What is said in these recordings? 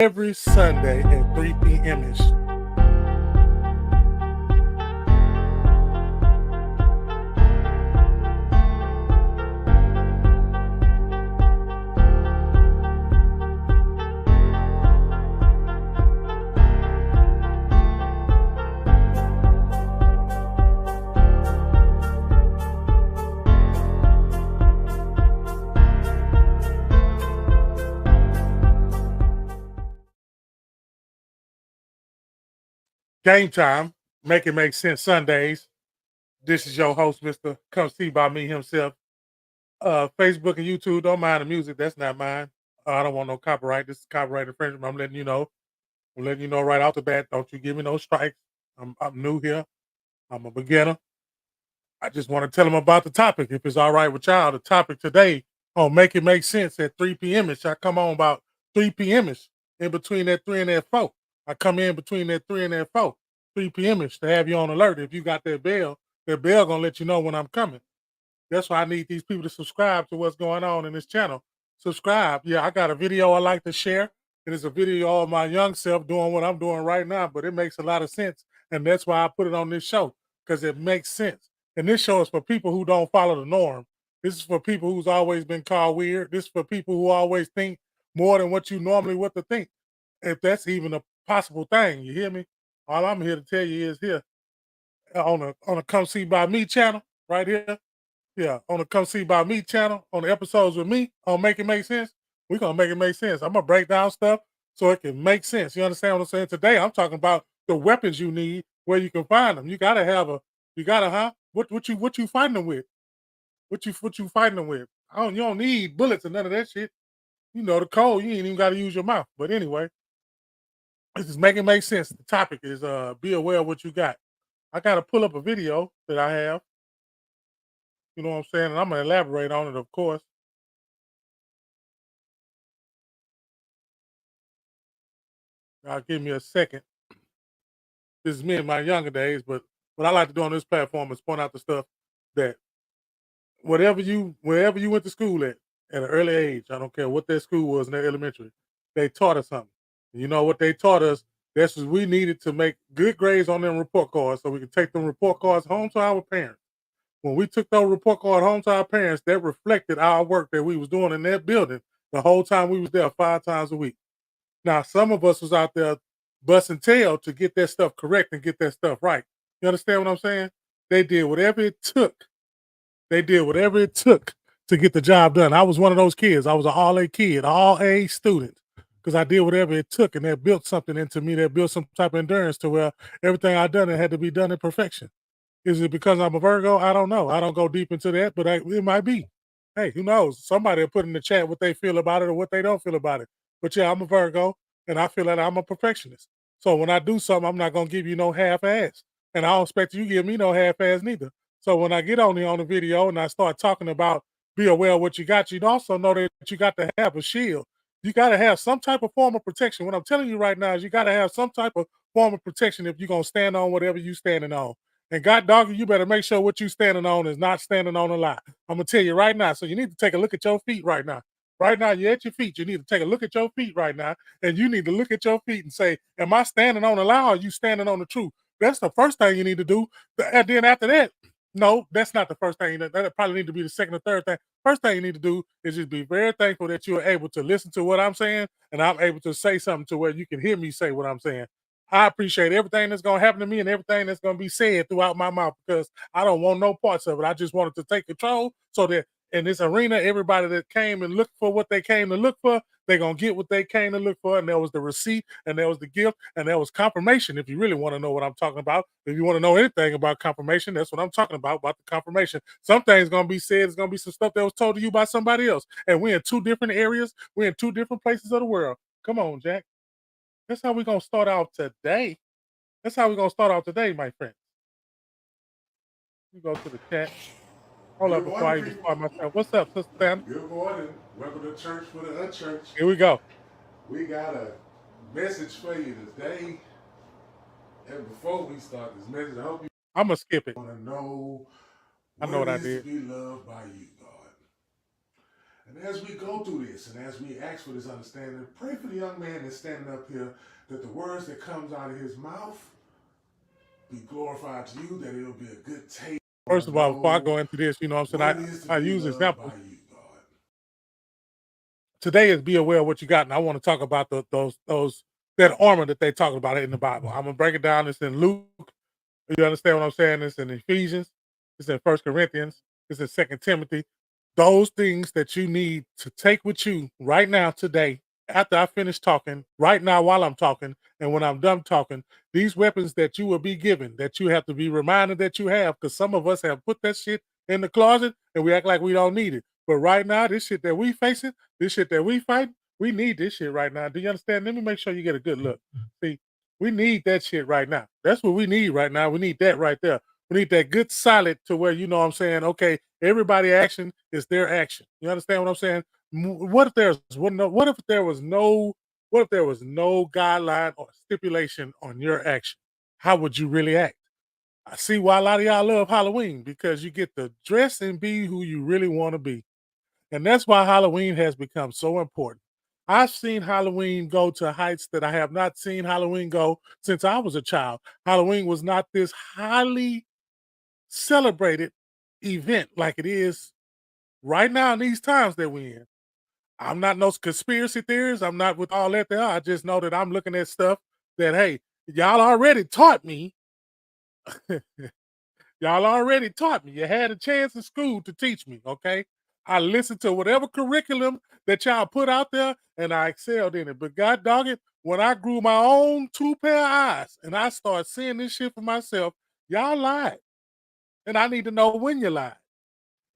every Sunday at 3 p.m.ish. Game time. Make it make sense Sundays. This is your host, Mr. Come See by me himself. Facebook and YouTube, don't mind the music. That's not mine. I don't want no copyright. This is copyright infringement. I'm letting you know. I'm letting you know right off the bat. Don't you give me no strikes. I'm new here. I'm a beginner. I just want to tell them about the topic. If it's all right with y'all, the topic today on Make It Make Sense at 3 p.m.ish. I come on about 3 p.m.ish, in between that 3 and that 4. I come in between that 3 and that 4, 3 p.m.ish to have you on alert. If you got that bell gonna let you know when I'm coming. That's why I need these people to subscribe to what's going on in this channel. Subscribe. Yeah, I got a video I like to share. It is a video of my young self doing what I'm doing right now, but it makes a lot of sense. And that's why I put it on this show, because it makes sense. And this show is for people who don't follow the norm. This is for people who's always been called weird. This is for people who always think more than what you normally would to think. If that's even a possible thing, you hear me? All I'm here to tell you is here on a Come See By Me channel right here. Yeah, on the Come See By Me channel, on the episodes with me on Make It Make Sense, we're gonna make it make sense. I'm gonna break down stuff so it can make sense. You understand what I'm saying? Today I'm talking about the weapons you need, where you can find them. What you fighting them with? What you fighting them with? You don't need bullets or none of that shit. You know the code, you ain't even gotta use your mouth. But anyway, this is Make It Make Sense. The topic is be aware of what you got. I gotta pull up a video that I have, you know what I'm saying, and I'm gonna elaborate on it, of course. Give me a second. This is me in my younger days, but what I like to do on this platform is point out the stuff that wherever you went to school at an early age, I don't care what that school was in their elementary, they taught us something. You know what they taught us? That's what we needed to make good grades on them report cards so we could take them report cards home to our parents. When we took those report cards home to our parents, that reflected our work that we was doing in that building the whole time we was there 5 times a week. Now, some of us was out there busting tail to get that stuff correct and get that stuff right. You understand what I'm saying? They did whatever it took. They did whatever it took to get the job done. I was one of those kids. I was an all A kid, all A student, because I did whatever it took, and that built something into me. That built some type of endurance to where everything I done it had to be done in perfection. Is it because I'm a Virgo? I don't know. I don't go deep into that, but it might be. Hey, who knows? Somebody will put in the chat what they feel about it or what they don't feel about it. But yeah, I'm a Virgo, and I feel that I'm a perfectionist. So when I do something, I'm not gonna give you no half ass, and I don't expect you to give me no half ass neither. So when I get on the video and I start talking about be aware of what you got, you also know that you got to have a shield. You got to have some type of form of protection. What I'm telling you right now is you got to have some type of form of protection if you're gonna stand on whatever you standing on. And God dog, you better make sure what you standing on is not standing on a lie. I'm gonna tell you right now. So you need to take a look at your feet right now. Right now, you're at your feet. You need to take a look at your feet right now, and you need to look at your feet and say, "Am I standing on a lie, or are you standing on the truth?" That's the first thing you need to do. And then after that, no, that's not the first thing. That probably need to be the second or third thing. First thing you need to do is just be very thankful that you're able to listen to what I'm saying, and I'm able to say something to where you can hear me say what I'm saying. I appreciate everything that's gonna happen to me and everything that's gonna be said throughout my mouth because I don't want no parts of it. I just wanted to take control so that in this arena, everybody that came and looked for what they came to look for, they're gonna get what they came to look for. And there was the receipt, and there was the gift, and there was confirmation. If you really want to know what I'm talking about, if you want to know anything about confirmation, that's what I'm talking about the confirmation. Some things gonna be said, it's gonna be some stuff that was told to you by somebody else. And we're in two different areas, we're in two different places of the world. Come on, Jack. That's how we're gonna start out today. That's how we're gonna start out today, my friend. You go to the chat. Hold up Good before morning, I even people. start myself. What's up, Sister Santa? Good morning. Welcome to Church for the Unchurched. Here we go. We got a message for you today. And before we start this message, I hope you I'm gonna skip it. want to know I know what what it I is to did. be loved by you, God. And as we go through this and as we ask for this understanding, pray for the young man that's standing up here that the words that comes out of his mouth be glorified to you, that it'll be a good taste. First of all, before I go into this, you know what I'm What saying, it is to I be use loved examples. by you, God. Today is be aware of what you got, and I want to talk about those that armor that they talk about in the Bible. I'm gonna break it down. It's in Luke. You understand what I'm saying? It's in Ephesians. It's in First Corinthians. It's in Second Timothy. Those things that you need to take with you right now, today, after I finish talking, right now while I'm talking, and when I'm done talking, these weapons that you will be given, that you have to be reminded that you have, because some of us have put that shit in the closet and we act like we don't need it. But right now, this shit that we facing, this shit that we fight, we need this shit right now. Do you understand? Let me make sure you get a good look. See, we need that shit right now. That's what we need right now. We need that right there. We need that good solid to where, you know what I'm saying, okay, everybody action is their action. You understand what I'm saying? What if what if there was no guideline or stipulation on your action? How would you really act? I see why a lot of y'all love Halloween, because you get to dress and be who you really want to be. And that's why Halloween has become so important. I've seen Halloween go to heights that I have not seen Halloween go since I was a child. Halloween was not this highly celebrated event like it is right now in these times that we're in. I'm not no conspiracy theorist. I'm not with all that there. I just know that I'm looking at stuff that, hey, y'all already taught me. Y'all already taught me. You had a chance in school to teach me, okay? I listened to whatever curriculum that y'all put out there and I excelled in it. But God dog it, when I grew my own two pair of eyes and I started seeing this shit for myself, y'all lied. And I need to know when you lied.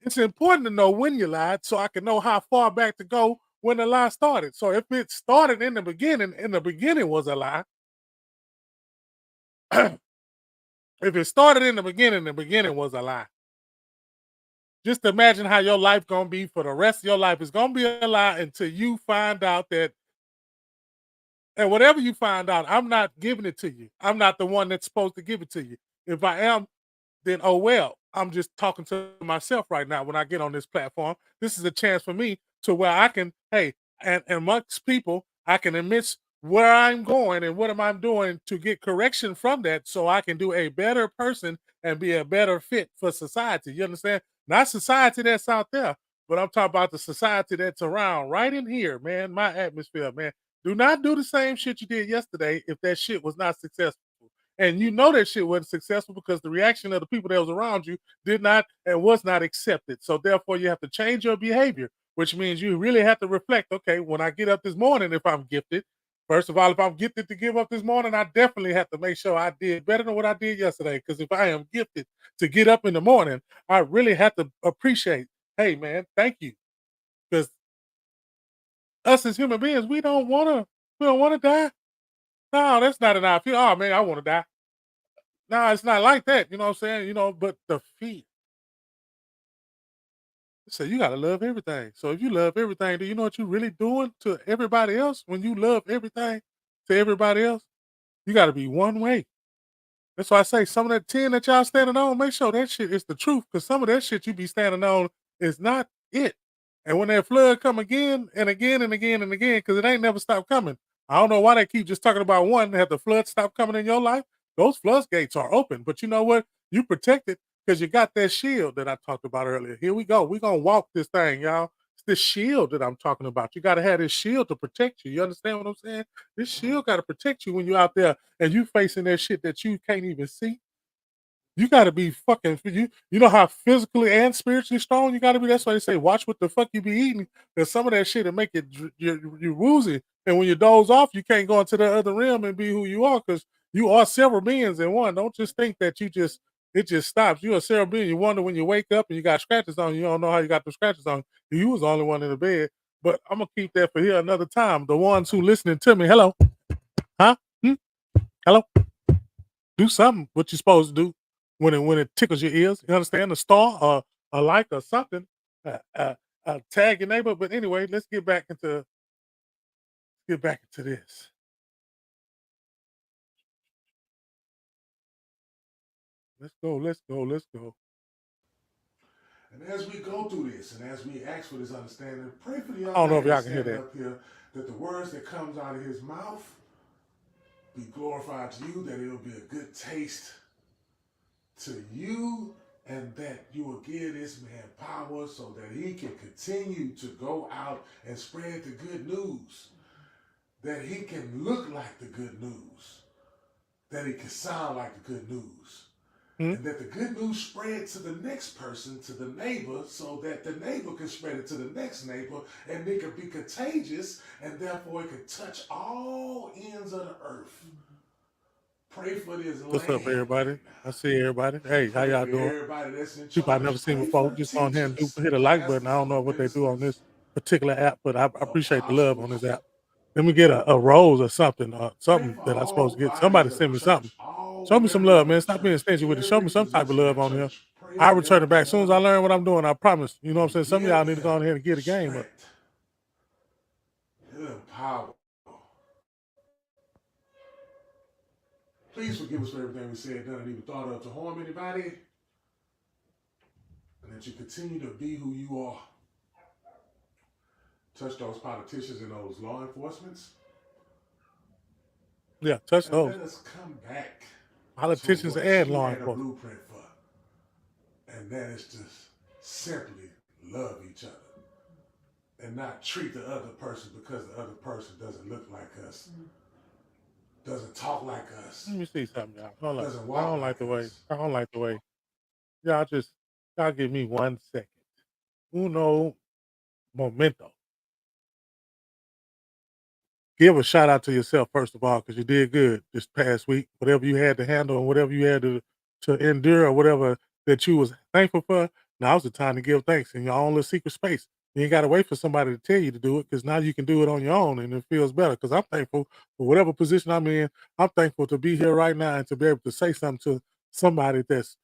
It's important to know when you lied so I can know how far back to go when the lie started. So if it started in the beginning and the beginning was a lie, if it started in the beginning was a lie. Just imagine how your life gonna be for the rest of your life. It's gonna be a lie until you find out that, and whatever you find out, I'm not giving it to you. I'm not the one that's supposed to give it to you. If I am, then oh well. I'm just talking to myself right now when I get on this platform. This is a chance for me to where I can, hey, and amongst people, I can admit where I'm going and what am I doing to get correction from that so I can do a better person and be a better fit for society. You understand? Not society that's out there, but I'm talking about the society that's around right in here, man. My atmosphere, man. Do not do the same shit you did yesterday if that shit was not successful. And you know that shit wasn't successful because the reaction of the people that was around you did not and was not accepted. So therefore, you have to change your behavior, which means you really have to reflect. Okay, when I get up this morning, if I'm gifted, first of all, if I'm gifted to give up this morning, I definitely have to make sure I did better than what I did yesterday. Because if I am gifted to get up in the morning, I really have to appreciate. Hey, man, thank you. Because us as human beings, we don't want to die. No, that's not an option. Oh man, I want to die. No, it's not like that, you know what I'm saying? You know, but the fear. So you gotta love everything. So if you love everything, do you know what you're really doing to everybody else when you love everything to everybody else? You gotta be one way. That's why I say some of that 10 that y'all standing on, make sure that shit is the truth. Cause some of that shit you be standing on is not it. And when that flood come again and again and again and again, because it ain't never stopped coming. I don't know why they keep just talking about one. Have the flood stop coming in your life? Those floodgates are open. But you know what? You protected because you got that shield that I talked about earlier. Here we go. We're gonna walk this thing, y'all. It's the shield that I'm talking about. You gotta have this shield to protect you. You understand what I'm saying? This shield gotta protect you when you're out there and you facing that shit that you can't even see. You gotta be fucking you know how physically and spiritually strong you gotta be? That's why they say watch what the fuck you be eating, because some of that shit will make you woozy. And when you doze off, you can't go into the other realm and be who you are, because you are several beings in one. Don't just think that it just stops. You're a several being. You wonder when you wake up and you got scratches on you, don't know how you got the scratches on you. You was the only one in the bed. But I'm gonna keep that for here another time. The ones who listening to me, hello, huh? Hmm? Hello? Do something what you're supposed to do when it tickles your ears. You understand? A star or a like or something. Tag your neighbor. But anyway, let's get back into this. Let's go. Let's go. Let's go. And as we go through this and as we ask for this understanding, pray for the I young don't know if man y'all that's can hear standing that. up here that the words that comes out of his mouth be glorified to you, that it'll be a good taste to you, and that you will give this man power so that he can continue to go out and spread the good news, that he can look like the good news, that he can sound like the good news, Hmm? and that the good news spread to the next person, to the neighbor, so that the neighbor can spread it to the next neighbor, and it can be contagious, and therefore it can touch all ends of the earth. Pray for this What's up, land everybody? right now. I see everybody. Hey, how Pray y'all for doing? everybody that's in People I charge. never seen Pray before. for Just go on here and teachers, hit a like button. I pastors, don't know what they do on ministers, this particular app, but I appreciate the love on this apostles. app. Let me get a rose or something, Pray something for that I'm supposed all to get. bodies Somebody of the send me something. church, all Show me some members love, of man. the Stop being church, stingy with it. Show me every some type of position in love the on here. church. Pray I'll for return them it to back as soon as I love learn what I'm doing. I promise. You know what I'm and saying? Some of give y'all need to go them on here and get a game up. strength, give them power. Please forgive us for everything we said, done, and even thought of to harm anybody, and that you continue to be who you are. Touch those politicians and those law enforcements, Yeah, touch and those. let us come back to Politicians what and you law had a enforcement. blueprint for, and that is to simply love each other and not treat the other person because the other person doesn't look like us, doesn't talk like us, Let me see something, y'all. Hold up. doesn't I walk don't like like the way. us. I don't like the way. Y'all give me 1 second. Uno momento. Give a shout out to yourself first of all, because you did good this past week. Whatever you had to handle and whatever you had to endure or whatever that you was thankful for. Now's the time to give thanks in your own little secret space. You ain't got to wait for somebody to tell you to do it because now you can do it on your own and it feels better. Because I'm thankful for whatever position I'm in. I'm thankful to be here right now and to be able to say something to somebody that's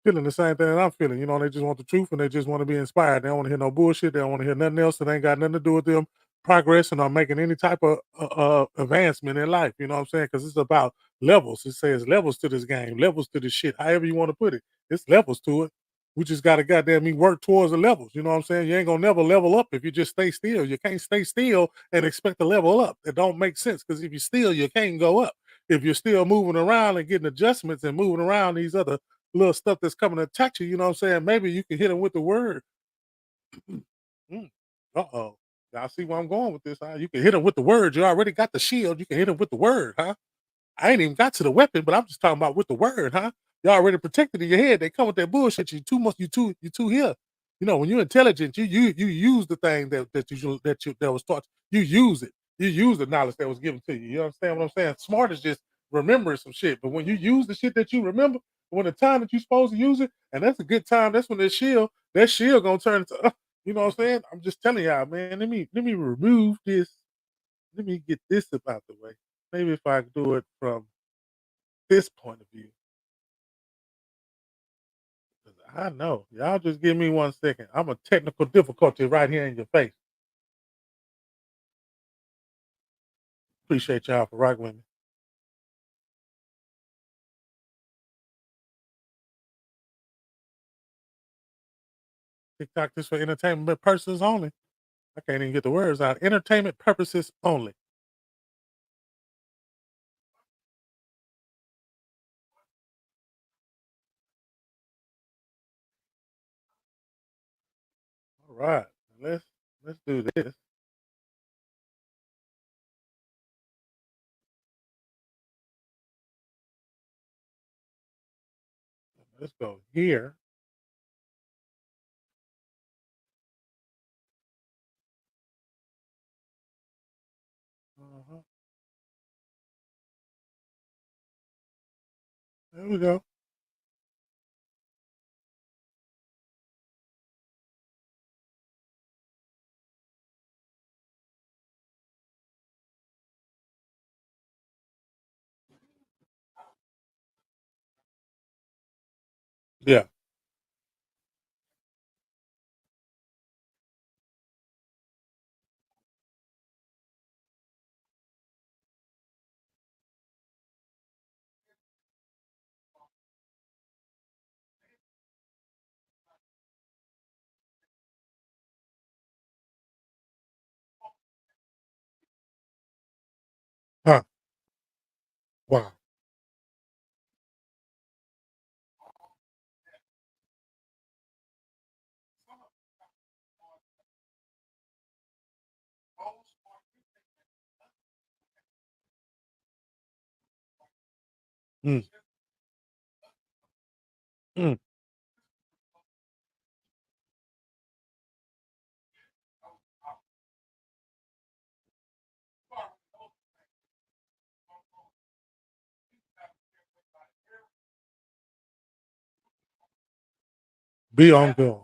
feeling the same thing that I'm feeling. You know, they just want the truth and they just want to be inspired. They don't want to hear no bullshit. They don't want to hear nothing else that ain't got nothing to do with them progressing or making any type of advancement in life. You know what I'm saying? Because it's about levels. It says levels to this game, levels to this shit, however you want to put it. It's levels to it. We just got to goddamn me work towards the levels. You know what I'm saying? You ain't gonna never level up if you just stay still. You can't stay still and expect to level up. It don't make sense because if you're still, you can't go up. If you're still moving around and getting adjustments and moving around these other little stuff that's coming to attack you, you know what I'm saying? Maybe you can hit him with the word. Mm. Uh-oh. Y'all see where I'm going with this, huh? You can hit him with the word. You already got the shield. You can hit him with the word, huh? I ain't even got to the weapon, but I'm just talking about with the word, huh? You already protected in your head. They come with that bullshit. You too much. You too here. You know when you're intelligent, you use the thing that was taught. You use it. You use the knowledge that was given to you. You understand what I'm saying? Smart is just remembering some shit. But when you use the shit that you remember, when the time that you're supposed to use it, and that's a good time. That's when that shield gonna turn into. You know what I'm saying? I'm just telling y'all, man. Let me remove this. Let me get this about the way. Maybe if I do it from this point of view. 'Cause I know. Y'all just give me 1 second. I'm a technical difficulty right here in your face. Appreciate y'all for rocking with me. TikTok this for entertainment purposes only. I can't even get the words out. Entertainment purposes only. All right. Let's do this. Let's go here. Uh-huh. There we go. Yeah. Wow. Mm, mm. Be on guard.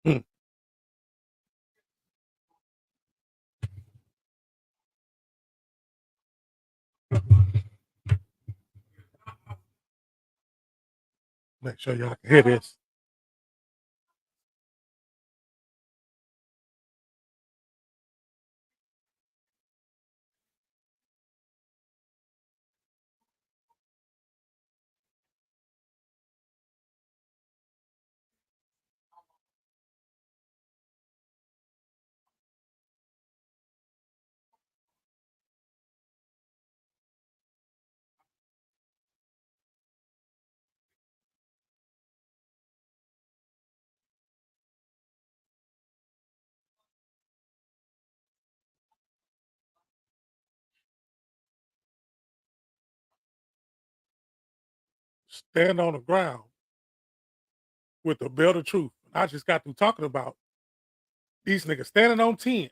Mm. Make sure y'all can hear this. Stand on the ground with the belt of truth. I just got through talking about these niggas standing on 10,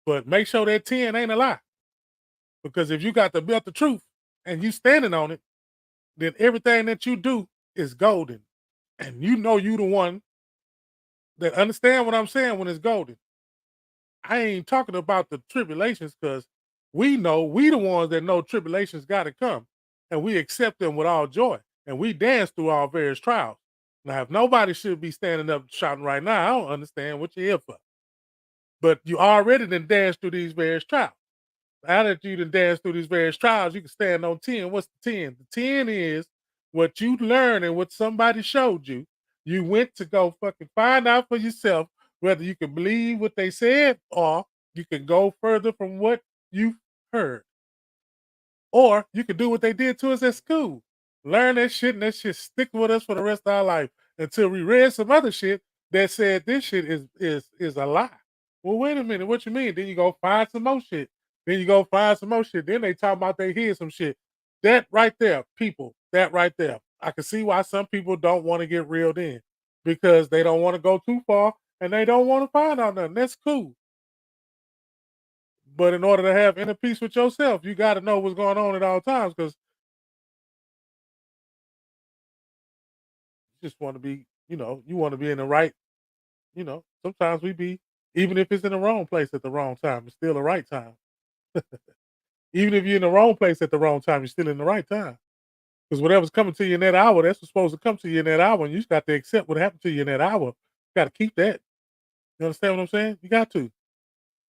but make sure that 10 ain't a lie. Because if you got the belt of truth and you standing on it, then everything that you do is golden. And you the one that understand what I'm saying when it's golden. I ain't talking about the tribulations because we the ones that know tribulations gotta come. And we accept them with all joy. And we dance through our various trials. Now, if nobody should be standing up shouting right now, I don't understand what you're here for. But you already done danced through these various trials. Now that you done danced through these various trials, you can stand on 10. What's the 10? The 10 is what you learned and what somebody showed you. You went to go fucking find out for yourself whether you can believe what they said or you can go further from what you heard. Or you can do what they did to us at school. Learn that shit and that shit stick with us for the rest of our life until we read some other shit that said this shit is a lie. Well, wait a minute, what you mean? Then you go find some more shit. Then you go find some more shit. Then they talk about they hear some shit. That right there, people, that right there. I can see why some people don't want to get reeled in because they don't want to go too far and they don't want to find out nothing. That's cool. But in order to have inner peace with yourself, you got to know what's going on at all times because you just want to be, you want to be in the right, sometimes we be, even if it's in the wrong place at the wrong time, it's still the right time. Even if you're in the wrong place at the wrong time, you're still in the right time. Because whatever's coming to you in that hour, that's what's supposed to come to you in that hour. And you just got to accept what happened to you in that hour. You got to keep that. You understand what I'm saying? You got to.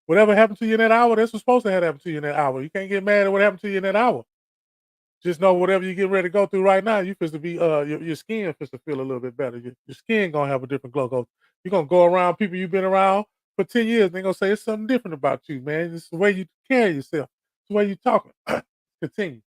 Whatever happened to you in that hour, that's what's supposed to have happened to you in that hour. You can't get mad at what happened to you in that hour. Just know whatever you get ready to go through right now, you supposed to be your skin supposed to feel a little bit better. Your skin gonna have a different glow. You're gonna go around people you've been around for 10 years, and they're gonna say it's something different about you, man. It's the way you carry yourself, it's the way you talking. Continue.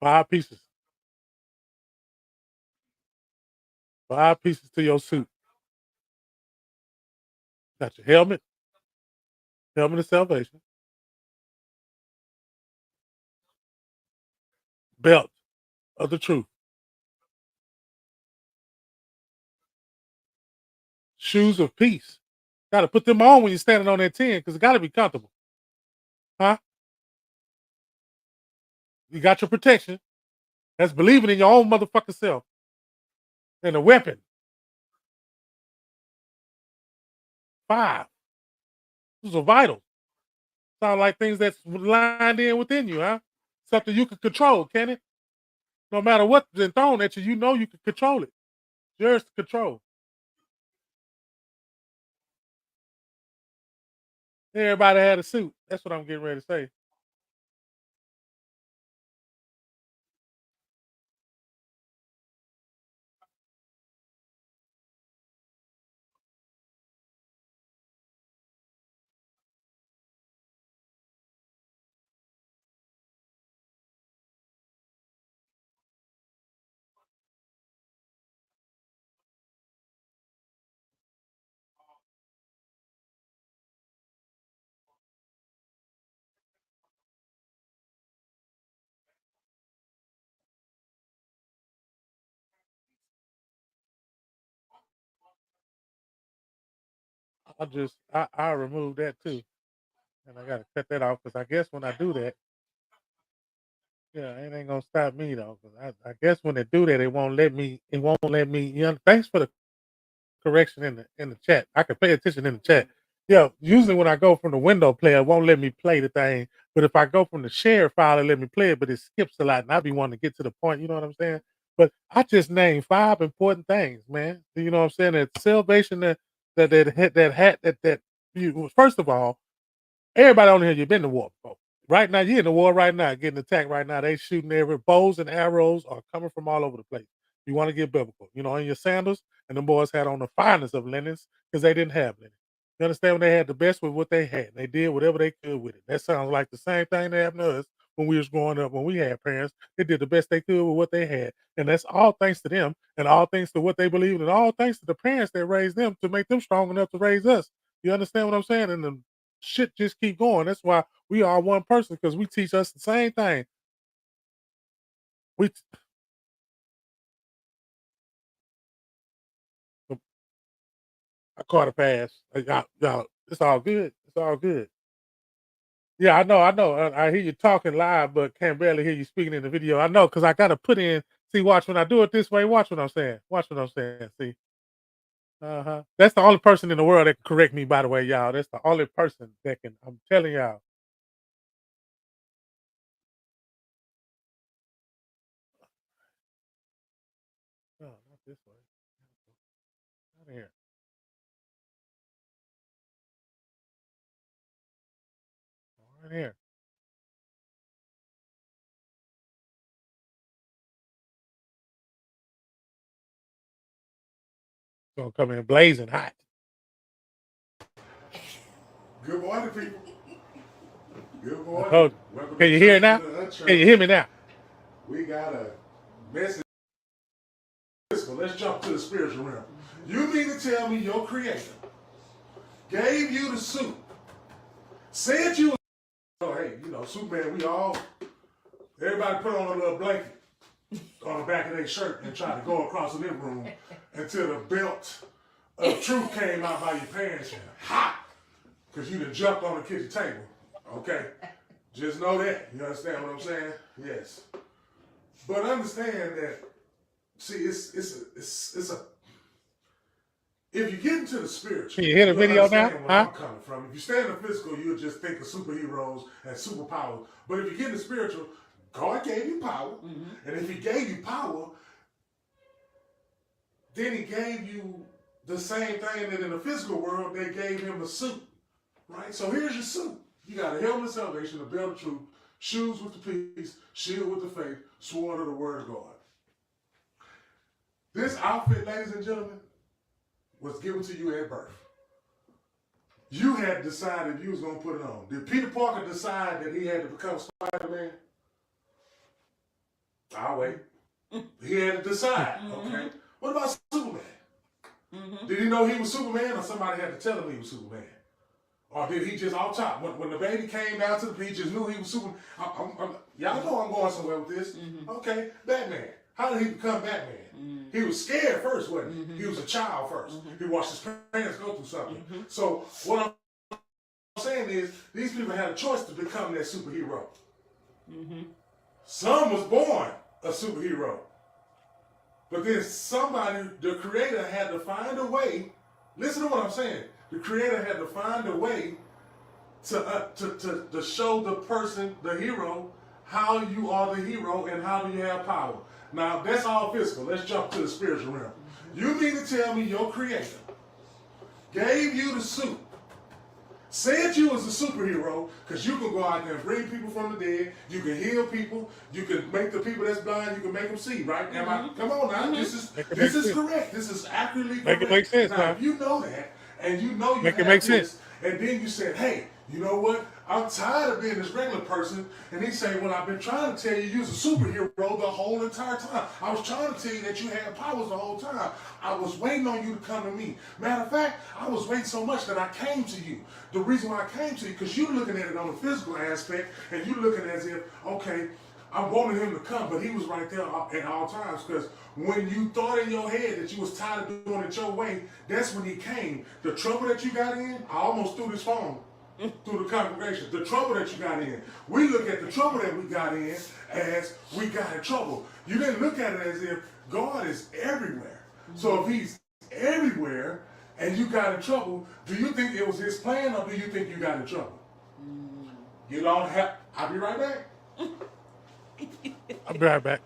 5 pieces. 5 pieces to your suit. Got your helmet of salvation, belt of the truth, shoes of peace. Gotta put them on when you're standing on that 10 because it gotta be comfortable. Huh? You got your protection. That's believing in your own motherfucking self. And a weapon. 5. Those are vital. Sound like things that's lined in within you, huh? Something you can control, can it? No matter what's been thrown at you, you know you can control it. Yours to control. Everybody had a suit. That's what I'm getting ready to say. I remove that too. And I gotta cut that off because I guess when I do that, yeah, it ain't gonna stop me though. Cause I guess when they do that, it won't let me, thanks for the correction in the chat. I can pay attention in the chat. Yeah, usually when I go from the window player, it won't let me play the thing. But if I go from the share file, it let me play it, but it skips a lot, and I be wanting to get to the point. You know what I'm saying? But I just named 5 important things, man. You know what I'm saying? That salvation, that you. First of all, everybody on here, you've been to war before. Right now, you're in the war right now, getting attacked right now. They shooting every bows and arrows are coming from all over the place. You want to get biblical, in your sandals, and the boys had on the finest of linens because they didn't have linen. You understand when they had the best with what they had. They did whatever they could with it. That sounds like the same thing that happened to us when we was growing up. When we had parents, they did the best they could with what they had, and that's all thanks to them, and all thanks to what they believed, and all thanks to the parents that raised them to make them strong enough to raise us. You understand what I'm saying? And the shit just keep going. That's why we are one person because we teach us the same thing. We I caught a pass. Y'all, it's all good. It's all good. Yeah, I know. I hear you talking live, but can't barely hear you speaking in the video. I know because I gotta put in. See, watch when I do it this way. Watch what I'm saying. Watch what I'm saying. See, That's the only person in the world that can correct me. By the way, y'all. That's the only person that can. I'm telling y'all. No, not this way. Out of here. Right here. Gonna come in blazing hot. Good morning, people. Good morning. Hold. Welcome Can to you hear it Church now? to the Unchurched. Can you hear me now? We got a message. Let's jump to the spiritual realm. You mean to tell me your creator gave you the suit, said you, oh, hey, Superman, everybody put on a little blanket on the back of their shirt and try to go across the living room until the belt of truth came out by your parents and hot, because you done jumped on the kitchen table. Okay? Just know that. You understand what I'm saying? Yes. But understand that, see, it's a if you get into the spiritual, Can you hear the you'll video now? understand where I'm coming from. If you stay in the physical, you'll just think of superheroes and superpowers. But if you get in the spiritual, God gave you power. Mm-hmm. And if he gave you power, then he gave you the same thing that in the physical world, they gave him a suit. Right? So here's your suit. You got a helmet of salvation, a belt of truth, shoes with the peace, shield with the faith, sword of the word of God. This outfit, ladies and gentlemen, was given to you at birth. You had decided you was going to put it on. Did Peter Parker decide that he had to become Spider-Man? I'll wait. He had to decide. Okay. What about Superman? Did he know he was Superman, or somebody had to tell him he was Superman? Or did he just off top? When the baby came down to the beach, just knew he was Superman? Y'all know I'm going somewhere with this. Okay, Batman. How did he become Batman? He was scared first, wasn't he? He was a child first. He watched his parents go through something. So what I'm saying is, these people had a choice to become that superhero. Some was born a superhero. But then somebody, the creator had to find a way. Listen to what I'm saying. The creator had to find a way to show the person, the hero, how you are the hero and how do you have power. Now, that's all physical. Let's jump to the spiritual realm. You mean to tell me your creator gave you the suit, said you was a superhero, because you can go out there and bring people from the dead, you can heal people, you can make the people that's blind, you can make them see, right? Come on now, this is correct. This is accurately correct. Make it make sense, now. If you know that, and you know you make have it make this, sense. and then you said, hey, you know what? I'm tired of being this regular person. And he said, well, I've been trying to tell you you was a superhero the whole entire time. I was trying to tell you that you had powers the whole time. I was waiting on you to come to me. Matter of fact, I was waiting so much that I came to you. The reason why I came to you, because you're looking at it on the physical aspect, and you're looking as if, okay, I wanted him to come, but he was right there at all times, because when you thought in your head that you was tired of doing it your way, that's when he came. The trouble that you got in, I almost threw this phone through the congregation. The trouble that you got in, we look at the trouble that we got in as we got in trouble. You didn't look at it as if God is everywhere. So if he's everywhere and you got in trouble, do you think it was his plan, or do you think you got in trouble? You don't have, I'll be right back. I'll be right back.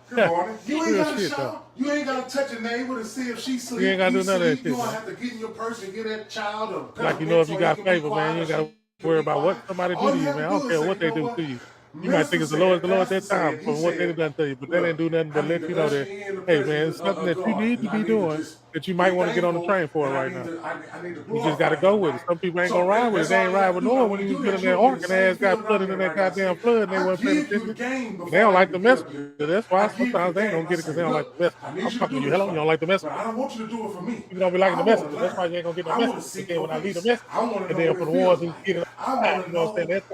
Good morning. You ain't got to shout. You ain't got to touch a neighbor to see if she sleep. You ain't got to do none of that shit. You don't have to get in your purse and get that child. Like, you know, if you got favor, man, you ain't got to worry about what somebody do to you, man. I don't care what they do to you. You might think it's the Lord that time from what they've done to you, but that ain't do nothing but let you know that, hey, man, it's something that you need to be doing that you might want to get on the train for right now. You just got to go with it. Some people ain't going to ride with it. They ain't ride with Noah when he was getting that ark and their ass got flooded in that goddamn flood and they wasn't paying attention. They don't like the mess. That's why sometimes they ain't going to get it because they don't like the mess. I'm talking to you. Hello, you don't like the mess? I don't want you to do it for me. You don't be liking the message. That's why you ain't going to get the message. Again, when I leave the message, and then for the ones who get it, you know what I'm saying? That's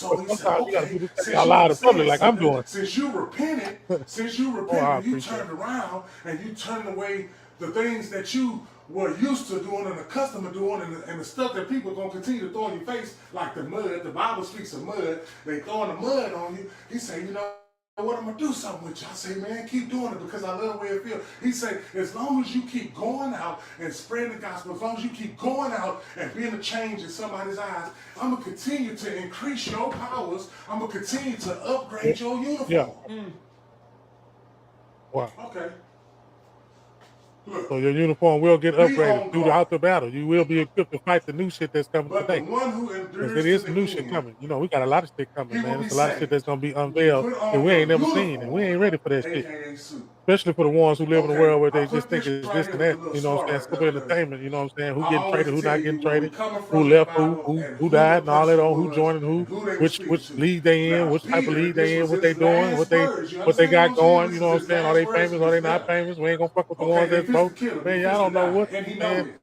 what but sometimes you got to do this out loud in public like I'm doing. Since you repented, you turned around and you turned away the things that you were used to doing and accustomed to doing, and the stuff that people are going to continue to throw in your face, like the mud. The Bible speaks of mud. They throwing the mud on you. He said, you know what, I'm going to do something with you. I say, man, keep doing it because I love the way it feels. He said, as long as you keep going out and spreading the gospel, as long as you keep going out and being a change in somebody's eyes, I'm going to continue to increase your powers. I'm going to continue to upgrade your uniform. Yeah. Wow. Okay. Look, so your uniform will get upgraded throughout the battle. You will be equipped to fight the new shit that's coming today. Because it is the new shit coming. You know, we got a lot of shit coming, man. There's a lot of shit that's going to be unveiled that we ain't never seen, and we ain't ready for that shit. Especially for the ones who live in a world where they just think it's this and that, you know what I'm saying? Simple entertainment, you know what I'm saying? Who getting traded, who not getting traded, who left who died, and all that on, who joining who, which league they in, which type of league they in, what they doing, what they got going, you know what I'm saying? Are they famous, are they not famous? We ain't gonna fuck with the ones that's broke. Man, y'all don't know what, man.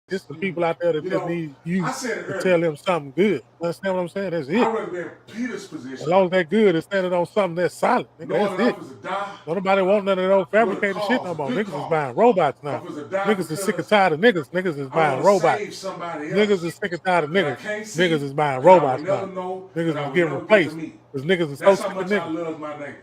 Just the people out there that just need you to tell them something good. Understand what I'm saying? That's it. I'd rather be in Peter's position. As long as that good is standing on something that's solid. Nigga, that's it. Don't nobody want none of those fabricated shit no more. Niggas is buying robots now. Niggas is sick and tired of niggas. Niggas is buying robots. Niggas is sick and tired of niggas. Niggas is buying robots now. Niggas is getting replaced. Because niggas is so sick of niggas.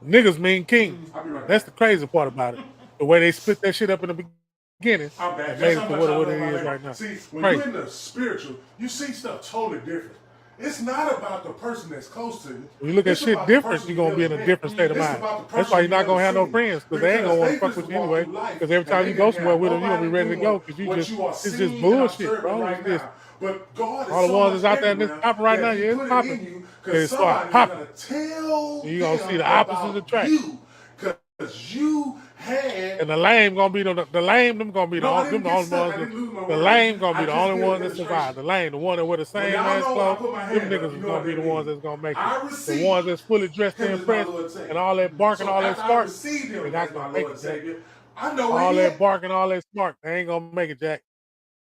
Niggas mean king. That's the crazy part about it. The way they split that shit up in the beginning and made it to what it is right now. See, when you're in the spiritual, you see stuff totally different. It's not about the person that's close to you. When you look at shit different, you're going to be in a different state of mind. That's why you're not going to have no friends, because they ain't going to want to fuck with you anyway. Because every time you go somewhere with them, you're going to be ready to go, because it's just bullshit, bro. It's just, all the ones that's out there and it's popping right now, yeah, it's popping. Because it start popping. And you're going to see the opposite attract. Because you had. And the lame gonna be the lame. Them gonna be No, I them didn't the get only stuck. ones. I didn't lose my The word. lame gonna I be the just only did an ones that survive. The illustration. lame, the one that wear the Well, same y'all ass know I clothes. put my Them hand up. niggas You is know gonna what be that the ones means. that's gonna make it. I The ones received that's fully dressed to him as my impress Lord and and Savior. all that barking, So all that after I smart, received they him not as gonna my make Lord and it, Jack. Savior, I know where All he that at. barking, all that smart, they ain't gonna make it, Jack.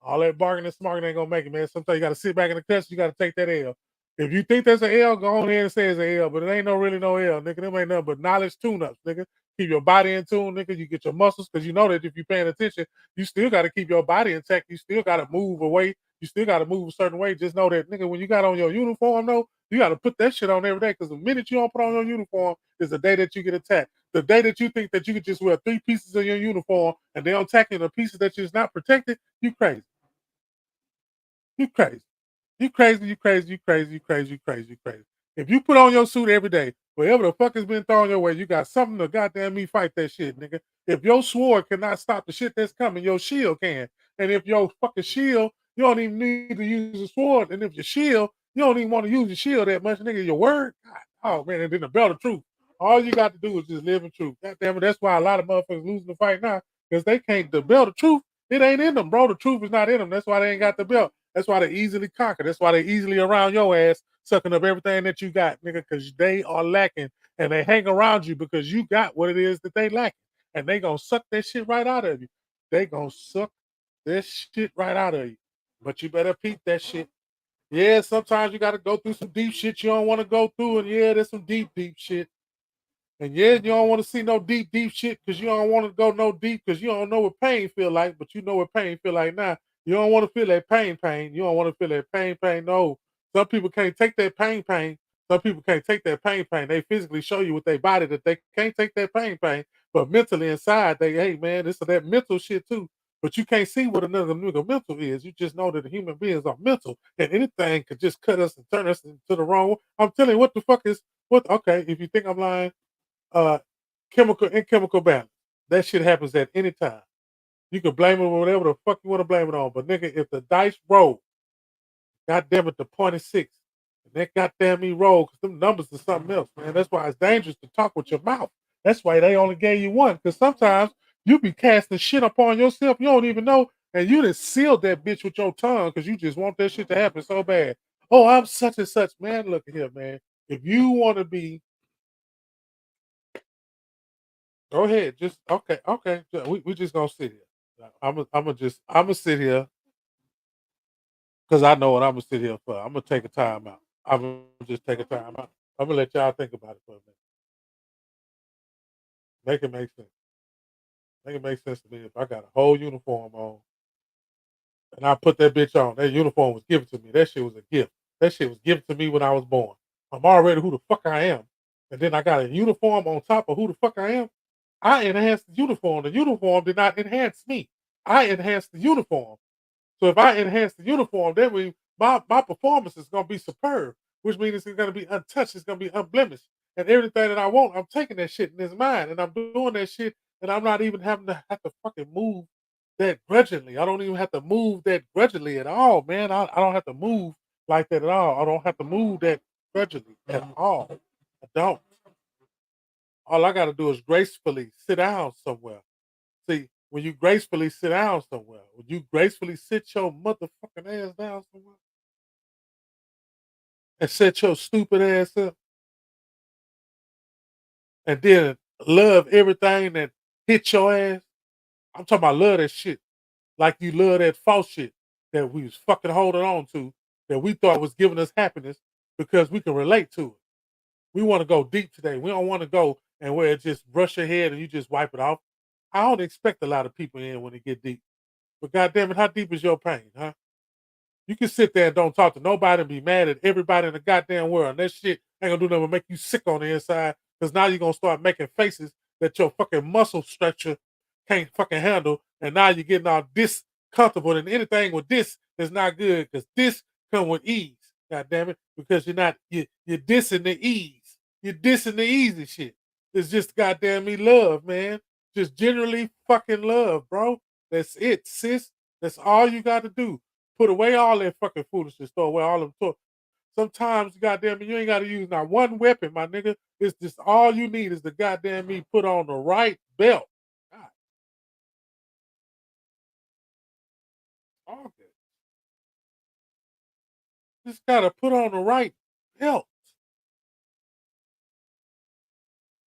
All that barking and smarting ain't gonna make it, man. Sometimes you gotta sit back in the cuss, you gotta take that L. If you think there's an L, go on ahead and say it's an L, but it ain't really no L, nigga. Them ain't nothing but knowledge tune-ups, nigga. Keep your body in tune, nigga. You get your muscles, because you know that if you're paying attention, you still gotta keep your body intact. You still gotta move away. You still gotta move a certain way. Just know that, nigga, when you got on your uniform, though, you gotta put that shit on every day, because the minute you don't put on your uniform is the day that you get attacked. The day that you think that you could just wear 3 pieces of your uniform and they don't attack you in the pieces that you're not protected, you crazy. You crazy. You crazy, you crazy, you crazy, you crazy, you crazy, you crazy. If you put on your suit every day, whatever the fuck has been thrown your way, you got something to goddamn me fight that shit, nigga. If your sword cannot stop the shit that's coming, your shield can. And if your fucking shield, you don't even need to use a sword. And if your shield, you don't even want to use your shield that much, nigga. Your word, God, oh man, and then the belt of truth. All you got to do is just live in truth. God damn it, that's why a lot of motherfuckers losing the fight now, because they can't. The belt of truth, it ain't in them, bro. The truth is not in them. That's why they ain't got the belt. That's why they easily conquer. That's why they easily around your ass, sucking up everything that you got, nigga, because they are lacking. And they hang around you because you got what it is that they lack. And they gonna suck that shit right out of you. They gonna suck this shit right out of you. But you better peep that shit. Yeah, sometimes you gotta go through some deep shit you don't want to go through. And yeah, there's some deep, deep shit. And yeah, you don't want to see no deep, deep shit because you don't want to go no deep because you don't know what pain feel like, but you know what pain feel like now. You don't want to feel that pain. You don't want to feel that pain. No. Some people can't take that pain. Some people can't take that pain. They physically show you with their body that they can't take that pain. But mentally inside, they, hey man, this is that mental shit too. But you can't see what another nigga mental is. You just know that the human beings are mental. And anything could just cut us and turn us into the wrong. I'm telling you, what the fuck is what okay, if you think I'm lying, uh chemical balance. That shit happens at any time. You can blame it on whatever the fuck you want to blame it on. But nigga, if the dice roll, goddamn it, the point is 6. And that goddamn me roll, because them numbers are something else, man. That's why it's dangerous to talk with your mouth. That's why they only gave you one. Because sometimes you be casting shit upon yourself, you don't even know, and you just sealed that bitch with your tongue because you just want that shit to happen so bad. Oh, I'm such and such. Man, look at here, man. If you want to be Go ahead. Just okay. We just gonna sit here. I'm gonna sit here because I know what I'm gonna sit here for. I'm gonna take a time out. I'm gonna just take a time out. I'm gonna let y'all think about it for a minute. Make it make sense. Make it make sense to me. If I got a whole uniform on and I put that bitch on, that uniform was given to me. That shit was a gift. That shit was given to me when I was born. I'm already who the fuck I am, and then I got a uniform on top of who the fuck I am. I enhanced the uniform. The uniform did not enhance me. I enhanced the uniform. So if I enhance the uniform, then my performance is gonna be superb, which means it's gonna be untouched, it's gonna be unblemished. And everything that I want, I'm taking that shit and it's mine. And I'm doing that shit and I'm not even having to have to fucking move that grudgingly. I don't even have to move that grudgingly at all, man. I don't have to move like that at all. I don't have to move that grudgingly at all. I don't. All I gotta do is gracefully sit down somewhere. See, when you gracefully sit down somewhere, when you gracefully sit your motherfucking ass down somewhere and set your stupid ass up and then love everything that hit your ass. I'm talking about love that shit. Like you love that false shit that we was fucking holding on to that we thought was giving us happiness because we can relate to it. We want to go deep today. We don't want to go and where it just brush your head and you just wipe it off. I don't expect a lot of people in when they get deep. But goddamn it, how deep is your pain, huh? You can sit there and don't talk to nobody and be mad at everybody in the goddamn world. And that shit ain't gonna do nothing but make you sick on the inside. Cause now you're gonna start making faces that your fucking muscle structure can't fucking handle. And now you're getting all discomfortable. And anything with this is not good. Cause this come with ease. God damn it. Because you're dissing the ease. You're dissing the easy shit. It's just goddamn me love, man. Just generally fucking love, bro. That's it, sis. That's all you gotta do. Put away all that fucking foolishness. Throw away all them talk. Sometimes, goddamn you ain't got to use not one weapon, my nigga. It's just all you need is the goddamn me put on the right belt. God August. Just gotta put on the right belt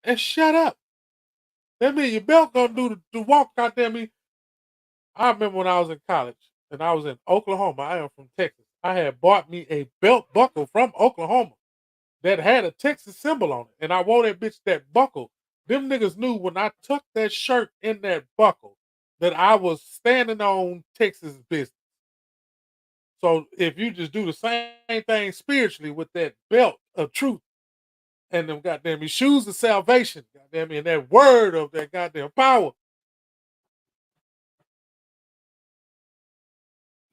and shut up. That mean your belt gonna do the walk. Goddamn me! I remember when I was in college and I was in Oklahoma. I am from Texas. I had bought me a belt buckle from Oklahoma that had a Texas symbol on it, and I wore that bitch that buckle. Them niggas knew when I tucked that shirt in that buckle that I was standing on Texas business. So if you just do the same thing spiritually with that belt of truth and them goddamn me shoes of salvation, goddamn me, and that word of that goddamn power.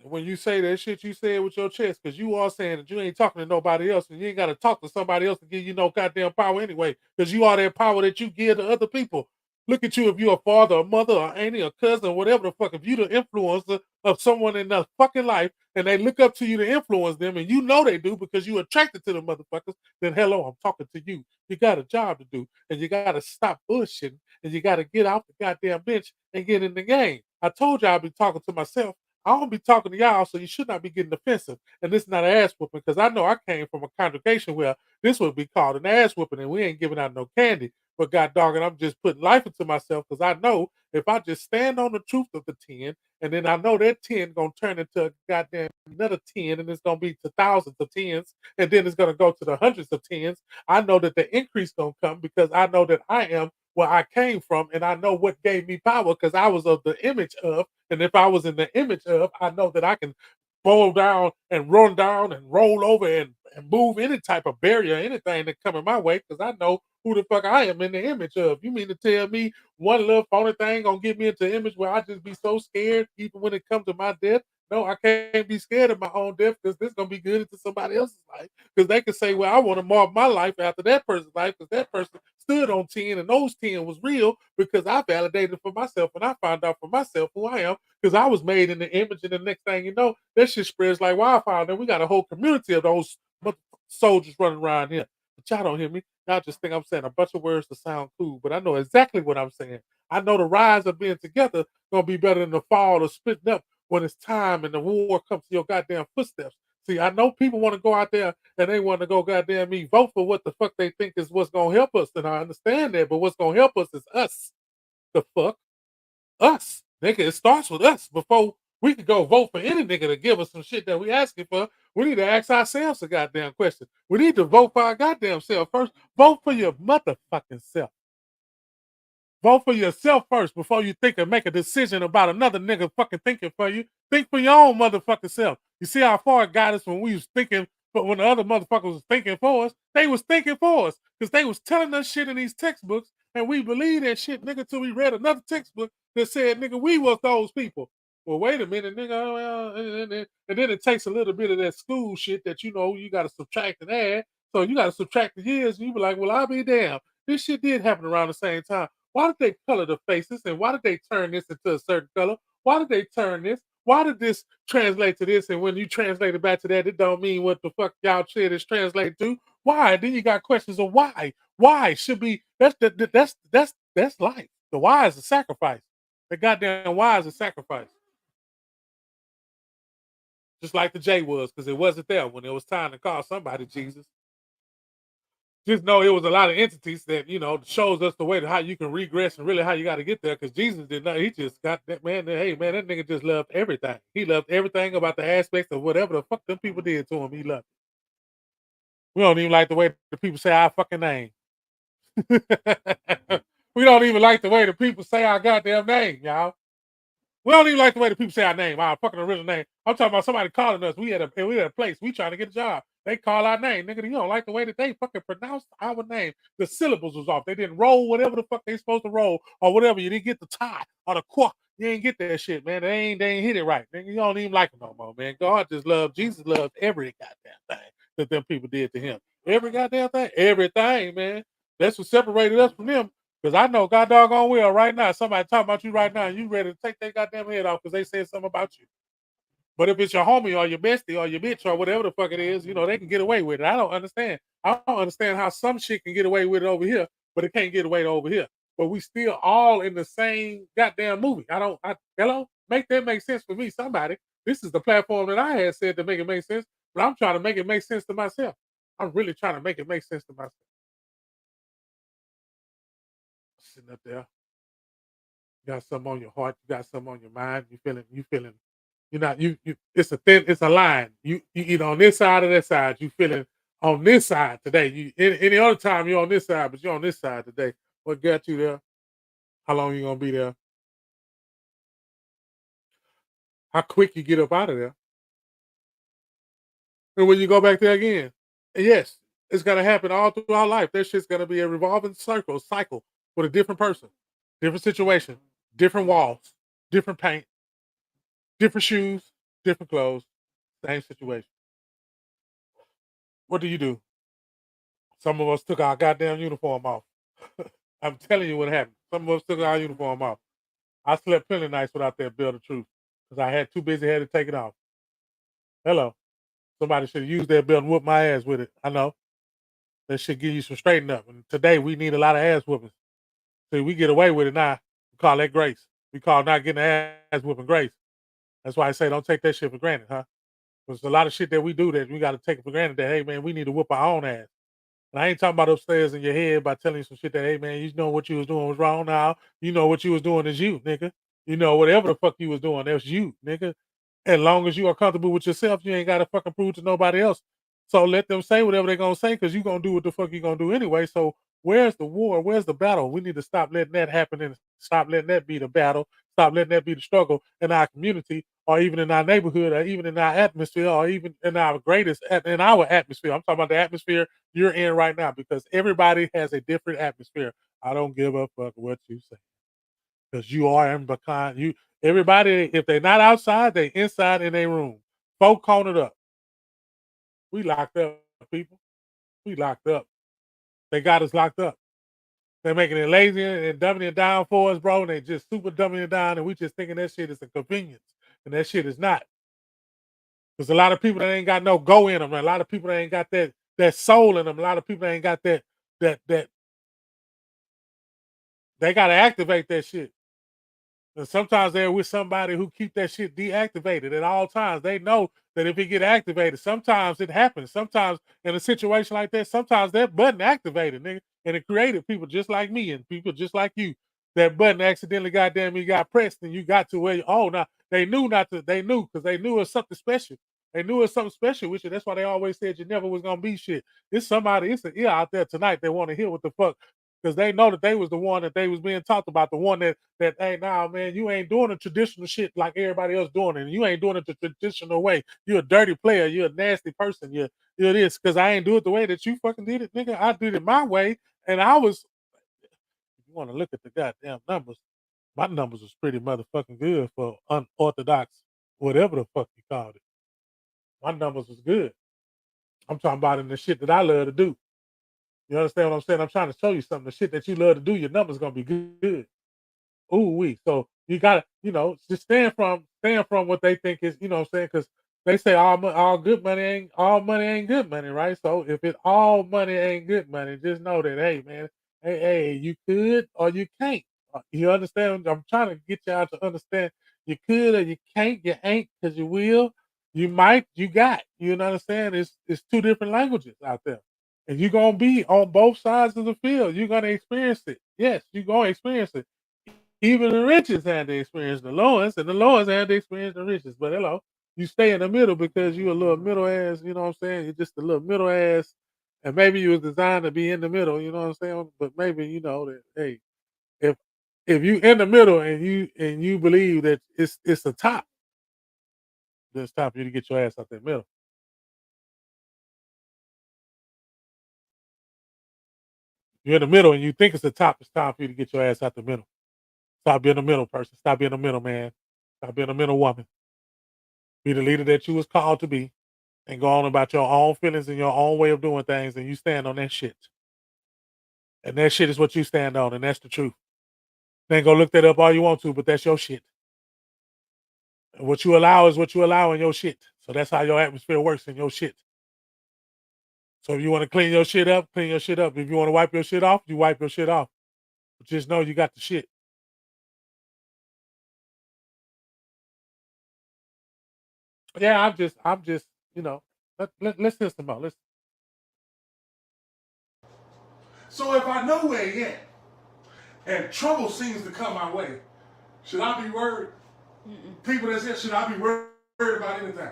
When you say that shit, you say it with your chest because you are saying that you ain't talking to nobody else and you ain't got to talk to somebody else to give you no goddamn power anyway because you are that power that you give to other people. Look at you if you're a father, a mother, or auntie, or cousin, whatever the fuck. If you the influencer of someone in their fucking life and they look up to you to influence them and you know they do because you attracted to the motherfuckers, then hello, I'm talking to you. You got a job to do and you got to stop bullshitting and you got to get off the goddamn bench and get in the game. I told you I'd be talking to myself. I don't be talking to y'all, so you should not be getting offensive. And this is not an ass whooping because I know I came from a congregation where this would be called an ass whooping, and we ain't giving out no candy. But God dog it, I'm just putting life into myself because I know if I just stand on the truth of the 10, and then I know that 10 gonna turn into a goddamn another 10, and it's gonna be to thousands of tens, and then it's gonna go to the hundreds of tens. I know that the increase gonna come because I know that I am where I came from, and I know what gave me power because I was of the image of. And if I was in the image of, I know that I can bowl down and run down and roll over and move any type of barrier, anything that coming my way, because I know who the fuck I am in the image of. You mean to tell me one little phony thing gonna get me into the image where I just be so scared, even when it comes to my death? No, I can't be scared of my own death because this gonna be good into somebody else's life. Because they can say, well, I want to mark my life after that person's life because that person stood on 10 and those 10 was real because I validated for myself and I found out for myself who I am because I was made in the image. And the next thing you know, that shit spreads like wildfire. Then we got a whole community of those soldiers running around here. But y'all don't hear me. Y'all just think I'm saying a bunch of words to sound cool, but I know exactly what I'm saying. I know the rise of being together gonna be better than the fall of splitting up when it's time and the war comes to your goddamn footsteps. See, I know people want to go out there and they want to go goddamn me vote for what the fuck they think is what's gonna help us, and I understand that. But what's gonna help us is us. The fuck us, nigga. It starts with us before we can go vote for any nigga to give us some shit that we asking for. We need to ask ourselves a goddamn question. We need to vote for our goddamn self first. Vote for your motherfucking self. Vote for yourself first before you think and make a decision about another nigga fucking thinking for you. Think for your own motherfucking self. You see how far it got us when we was thinking, but when the other motherfuckers was thinking for us, they was thinking for us because they was telling us shit in these textbooks, and we believed that shit, nigga, till we read another textbook that said, nigga, we was those people. Well, wait a minute, nigga. And then it takes a little bit of that school shit that you know you got to subtract and add. So you got to subtract the years, and you be like, well, I'll be damned. This shit did happen around the same time. Why did they color the faces and why did they turn this into a certain color? Why did they turn this? Why did this translate to this? And when you translate it back to that, it don't mean what the fuck y'all said it's translated to. Why? Then you got questions of why. Why should be that's life. The why is a sacrifice. The goddamn why is a sacrifice. Just like the J was, because it wasn't there when it was time to call somebody Jesus. Just know it was a lot of entities that shows us the way to how you can regress and really how you got to get there. Because Jesus did not. He just got that man. Hey man, that nigga just loved everything. He loved everything about the aspects of whatever the fuck them people did to him. He loved it. We don't even like the way the people say our fucking name. We don't even like the way the people say our goddamn name, y'all. We don't even like the way the people say our name, our fucking original name. I'm talking about somebody calling us. We at a place. We trying to get a job. They call our name. Nigga, you don't like the way that they fucking pronounced our name. The syllables was off. They didn't roll whatever the fuck they supposed to roll or whatever. You didn't get the tie or the quack. You ain't get that shit, man. They ain't hit it right. Nigga, you don't even like it no more, man. God just loved, Jesus loved every goddamn thing that them people did to him. Every goddamn thing. Everything, man. That's what separated us from them. Because I know God doggone well right now, somebody talking about you right now, and you ready to take their goddamn head off because they said something about you. But if it's your homie or your bestie or your bitch or whatever the fuck it is, they can get away with it. I don't understand. I don't understand how some shit can get away with it over here, but it can't get away over here. But we still all in the same goddamn movie. Hello? Make that make sense for me, somebody. This is the platform that I had said to make it make sense, but I'm trying to make it make sense to myself. I'm really trying to make it make sense to myself. Sitting up there, you got something on your heart, you got something on your mind, you feeling, you're not, it's it's a line. You either on this side or that side, you feeling on this side today. Any other time you're on this side, but you're on this side today. What got you there? How long you gonna be there? How quick you get up out of there? And when you go back there again, and yes, it's gonna happen all throughout life. That shit's gonna be a revolving cycle with a different person, different situation, different walls, different paint, different shoes, different clothes, same situation. What do you do? Some of us took our goddamn uniform off. I'm telling you what happened. Some of us took our uniform off. I slept plenty nights without that belt of truth because I had too busy head to take it off. Hello. Somebody should have used that belt and whooped my ass with it. I know. That should give you some straighten up. And today we need a lot of ass whoopings. See, we get away with it now. We call that grace. We call not getting the ass whooping grace. That's why I say don't take that shit for granted, huh? There's a lot of shit that we do that we got to take it for granted that, hey, man, we need to whoop our own ass. And I ain't talking about upstairs in your head by telling you some shit that, hey, man, you know what you was doing was wrong now. You know what you was doing is you, nigga. You know, whatever the fuck you was doing, that's you, nigga. As long as you are comfortable with yourself, you ain't got to fucking prove to nobody else. So let them say whatever they're going to say because you going to do what the fuck you going to do anyway. So where's the war? Where's the battle? We need to stop letting that happen and stop letting that be the battle. Stop letting that be the struggle in our community or even in our neighborhood or even in our atmosphere or even in our in our atmosphere. I'm talking about the atmosphere you're in right now because everybody has a different atmosphere. I don't give a fuck what you say because you are in behind you. Everybody, if they're not outside, they inside in their room. Folk cornered up. We locked up, people. We locked up. They got us locked up. They're making it lazy and dumbing it down for us, bro. And they just super dumbing it down, and we just thinking that shit is a convenience, and that shit is not. There's a lot of people that ain't got no go in them. And a lot of people that ain't got that soul in them. A lot of people that ain't got that they got to activate that shit. And sometimes they're with somebody who keep that shit deactivated at all times. They know that if it get activated, sometimes it happens. Sometimes in a situation like that, sometimes that button activated, nigga. And it created people just like me and people just like you. That button accidentally goddamn you got pressed and you got to where now they knew not to, they knew because they knew it was something special. They knew it was something special with you. That's why they always said you never was gonna be shit. It's somebody, it's an ear out there tonight that want to hear what the fuck because they know that they was the one that they was being talked about, the one that hey, nah, man, you ain't doing the traditional shit like everybody else doing it, and you ain't doing it the traditional way. You're a dirty player. You're a nasty person. You're this because I ain't do it the way that you fucking did it, nigga. I did it my way, and I was. If you want to look at the goddamn numbers, my numbers was pretty motherfucking good for unorthodox, whatever the fuck you called it. My numbers was good. I'm talking about in the shit that I love to do. You understand what I'm saying? I'm trying to show you something. The shit that you love to do, your numbers gonna be good. Ooh wee. So you gotta, just stand from what they think is, you know what I'm saying? Because they say all good money ain't all money ain't good money, right? So if it all money ain't good money, just know that hey man, hey, you could or you can't. You understand? I'm trying to get y'all to understand you could or you can't, you ain't because you will, you might, you got. You know what I'm saying? It's two different languages out there. And you're gonna be on both sides of the field. You're gonna experience it. Yes, you're gonna experience it. Even the riches had to experience the lowest, and the lowest had to experience the riches. But hello, you stay in the middle because you a little middle ass, you know what I'm saying? You're just a little middle ass, and maybe you was designed to be in the middle, you know what I'm saying? But maybe you know that hey, if if you in the middle and you believe that it's a top, then it's time for you to get your ass out that middle. You're in the middle and you think it's the top, it's time for you to get your ass out the middle. Stop being a middle person. Stop being a middle man. Stop being a middle woman. Be the leader that you was called to be and go on about your own feelings and your own way of doing things, and you stand on that shit. And that shit is what you stand on, and that's the truth. Then go look that up all you want to, but that's your shit. And what you allow is what you allow in your shit. So that's how your atmosphere works in your shit. So if you want to clean your shit up, clean your shit up. If you want to wipe your shit off, you wipe your shit off. But just know you got the shit. Yeah, I'm just, let's hear some more. Let's. So if I know where he at and trouble seems to come my way, should I be worried? People that said, should I be worried about anything?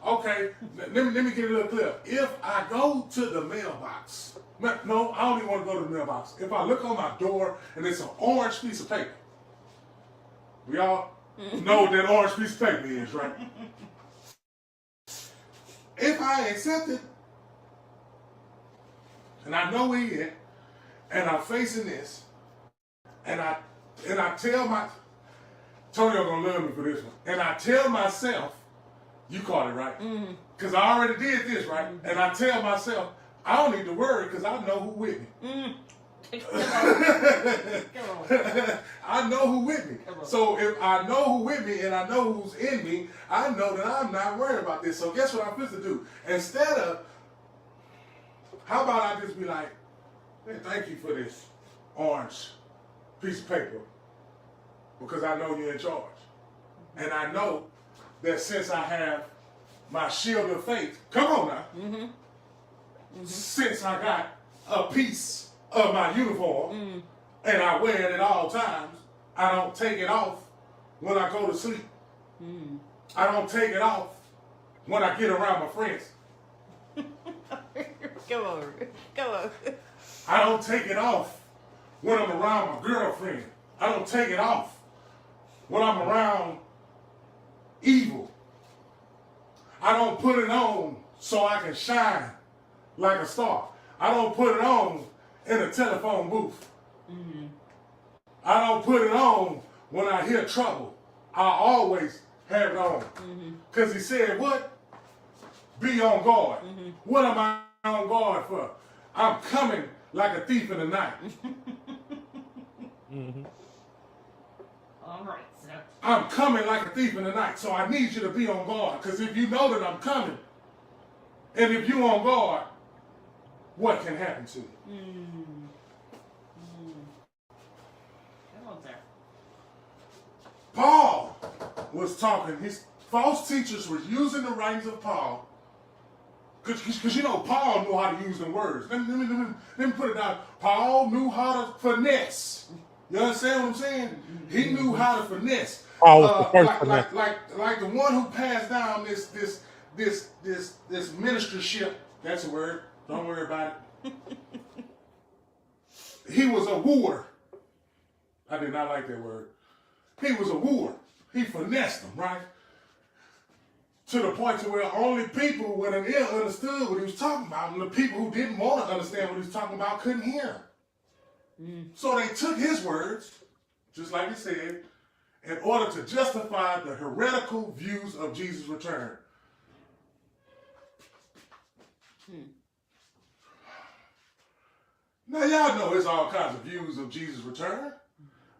Okay, let me get a little clear. If I go to the mailbox, no, I don't even want to go to the mailbox. If I look on my door and it's an orange piece of paper, we all know what that orange piece of paper is, right? If I accept it, and I know where he is, and I'm facing this, and I tell my Tony gonna love me for this one, and I tell myself, you caught it right, because I already did this right, and I tell myself I don't need to worry because I know who with me. I know who with me. So if I know who with me and I know who's in me, I know that I'm not worried about this. So guess what I'm supposed to do? Instead of, how about I just be like, hey, thank you for this orange piece of paper because I know you're in charge. And I know that since I have my shield of faith, come on now, since I got a piece of my uniform and I wear it at all times, I don't take it off when I go to sleep. I don't take it off when I get around my friends. Come on. I don't take it off when I'm around my girlfriend. I don't take it off when I'm around evil. I don't put it on so I can shine like a star. I don't put it on in a telephone booth. I don't put it on when I hear trouble. I always have it on. Because he said, what? Be on guard. What am I on guard for? I'm coming like a thief in the night. All right, sir. I'm coming like a thief in the night. So I need you to be on guard. Because if you know that I'm coming, and if you're on guard, what can happen to you? Come on, sir. Paul was talking, his false teachers were using the writings of Paul, because you know Paul knew how to use them words. Let me put it down. Paul knew how to finesse. You understand what I'm saying? He knew how to finesse. Paul was the first finesse. Like the one who passed down this ministership. That's a word. Don't worry about it. He was a wooer. I did not like that word. He was a wooer. He finessed them, right? To the point to where only people with an ear understood what he was talking about, and the people who didn't want to understand what he was talking about couldn't hear him. So they took his words, just like he said, in order to justify the heretical views of Jesus' return. Now y'all know there's all kinds of views of Jesus' return.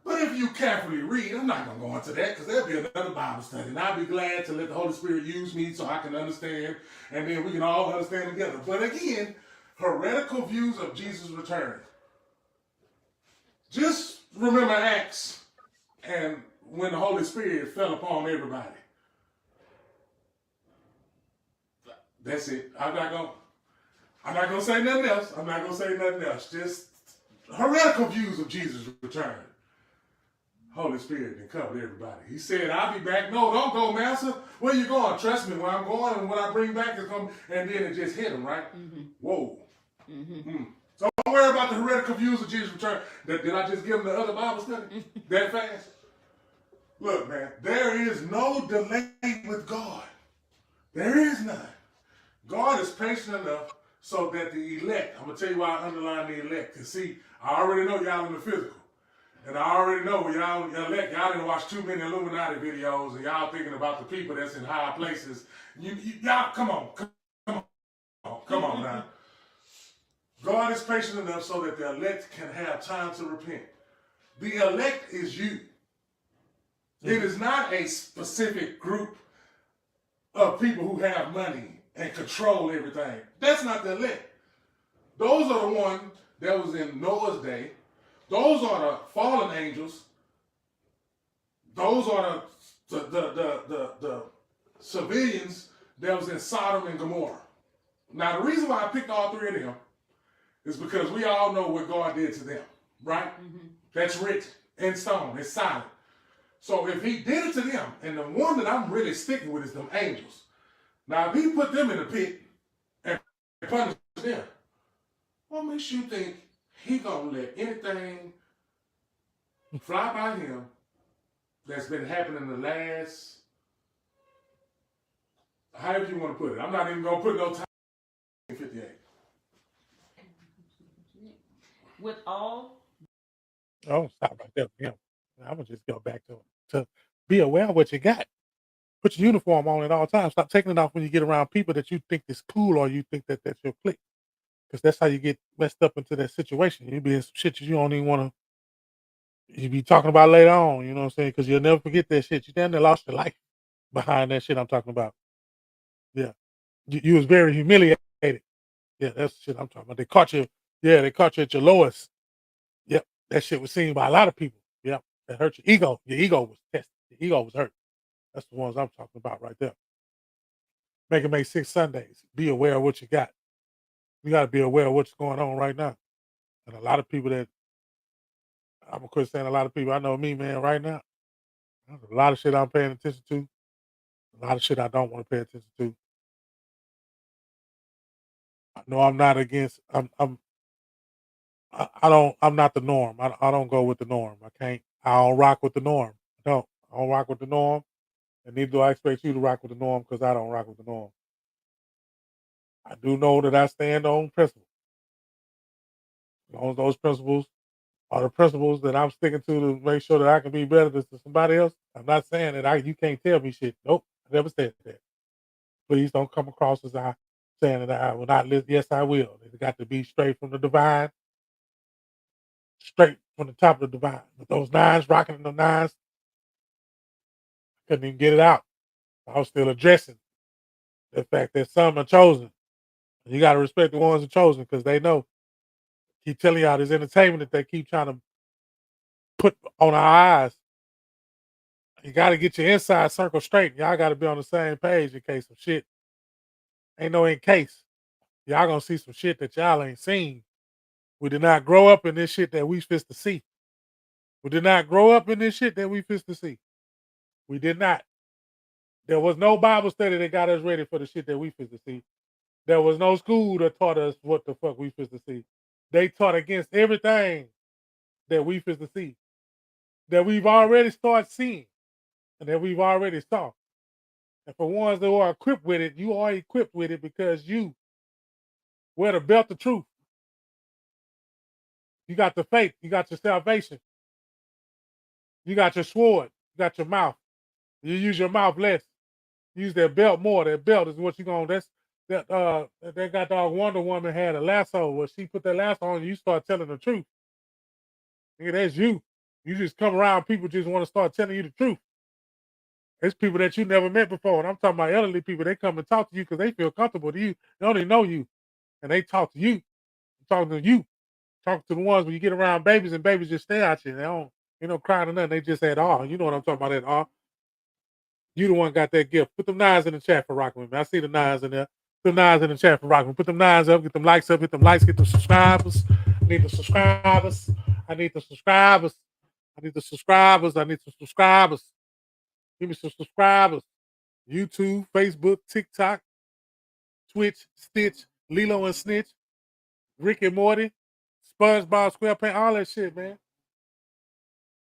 But if you carefully read, I'm not going to go into that because there'll be another Bible study. And I'll be glad to let the Holy Spirit use me so I can understand. And then we can all understand together. But again, heretical views of Jesus' return. Just remember Acts and when the Holy Spirit fell upon everybody. That's it. I'm not going to say nothing else. Just heretical views of Jesus' return. Holy Spirit then covered everybody. He said, I'll be back. No, don't go, Master. Where you going? Trust me, where I'm going and what I bring back is coming. And then it just hit him, right? Whoa. So don't worry about the heretical views of Jesus' return. Did I just give him the other Bible study that fast? Look, man, there is no delay with God. There is none. God is patient enough so that the elect, I'm going to tell you why I underline the elect. Because see, I already know y'all in the physical. And I already know y'all didn't watch too many Illuminati videos and y'all thinking about the people that's in high places. Y'all, come on now. God is patient enough so that the elect can have time to repent. The elect is you. It is not a specific group of people who have money and control everything. That's not the elect. Those are the ones that was in Noah's day. Those are the fallen angels. Those are the civilians that was in Sodom and Gomorrah. Now, the reason why I picked all three of them is because we all know what God did to them, right? Mm-hmm. That's written in stone. It's silent. So if he did it to them, and the one that I'm really sticking with is them angels. Now, if he put them in a pit and punished them, what makes you think he gonna let anything fly by him that's been happening the last, however you want to put it? I'm not even gonna put no time. 58. With all, Oh, stop right there. Yeah. I'm gonna just go back to be aware of what you got. Put your uniform on at all times. Stop taking it off when you get around people that you think is cool or you think that that's your clique. Because that's how you get messed up into that situation. You be in some shit you don't even want to. You be talking about later on. You know what I'm saying? Because you'll never forget that shit. You damn near lost your life behind that shit I'm talking about. Yeah, you was very humiliated. Yeah, that's the shit I'm talking about. They caught you. Yeah, they caught you at your lowest. Yep, that shit was seen by a lot of people. Yep, that hurt your ego. Your ego was tested. Your ego was hurt. That's the ones I'm talking about right there. Make 6 Sundays. Be aware of what you got. You got to be aware of what's going on right now. And a lot of people that I'm gonna quit saying a lot of people. I know me, man. Right now, there's a lot of shit I'm paying attention to. A lot of shit I don't want to pay attention to. I know I'm not against. I don't. I'm not the norm. I don't go with the norm. I can't. I don't rock with the norm. I don't rock with the norm, and neither do I expect you to rock with the norm because I don't rock with the norm. I do know that I stand on principles. As long as those principles are the principles that I'm sticking to make sure that I can be better than somebody else. I'm not saying that you can't tell me shit. Nope, I never said that. Please don't come across as I saying that I will not listen. Yes, I will. It got to be straight from the divine, straight from the top of the divine. With those nines rocking in the nines, couldn't even get it out. I was still addressing the fact that some are chosen. You got to respect the ones that are chosen because they know. Keep telling y'all this entertainment that they keep trying to put on our eyes. You got to get your inside circle straight. Y'all got to be on the same page in case of shit. Ain't no in case. Y'all gonna see some shit that y'all ain't seen. We did not grow up in this shit that we fist to see. We did not grow up in this shit that we fist to see. We did not. There was no Bible study that got us ready for the shit that we fist to see. There was no school that taught us what the fuck we fist to see. They taught against everything that we fist to see. That we've already started seeing. And that we've already saw. And for ones that are equipped with it, you are equipped with it because you wear the belt of truth. You got the faith. You got your salvation. You got your sword. You got your mouth. You use your mouth less. Use that belt more. That belt is what you gonna. That goddamn Wonder Woman had a lasso. When she put that lasso on, you start telling the truth. Nigga, that's you. You just come around. People just want to start telling you the truth. It's people that you never met before, and I'm talking about elderly people. They come and talk to you because they feel comfortable to you. They only know you, and they talk to you. Talking to you. Talk to the ones when you get around babies and babies just stare at you. They don't, crying or nothing. They just at all. You know what I'm talking about at all. You the one got that gift. Put them nines in the chat for rocking with me. I see the nines in there. Put them nines in the chat for rocking. Put them nines up. Get them likes up. Hit them likes. Get them subscribers. I need the subscribers. I need the subscribers. I need the subscribers. I need some subscribers. Give me some subscribers. YouTube, Facebook, TikTok, Twitch, Stitch, Lilo and Snitch, Rick and Morty, SpongeBob SquarePants, all that shit, man.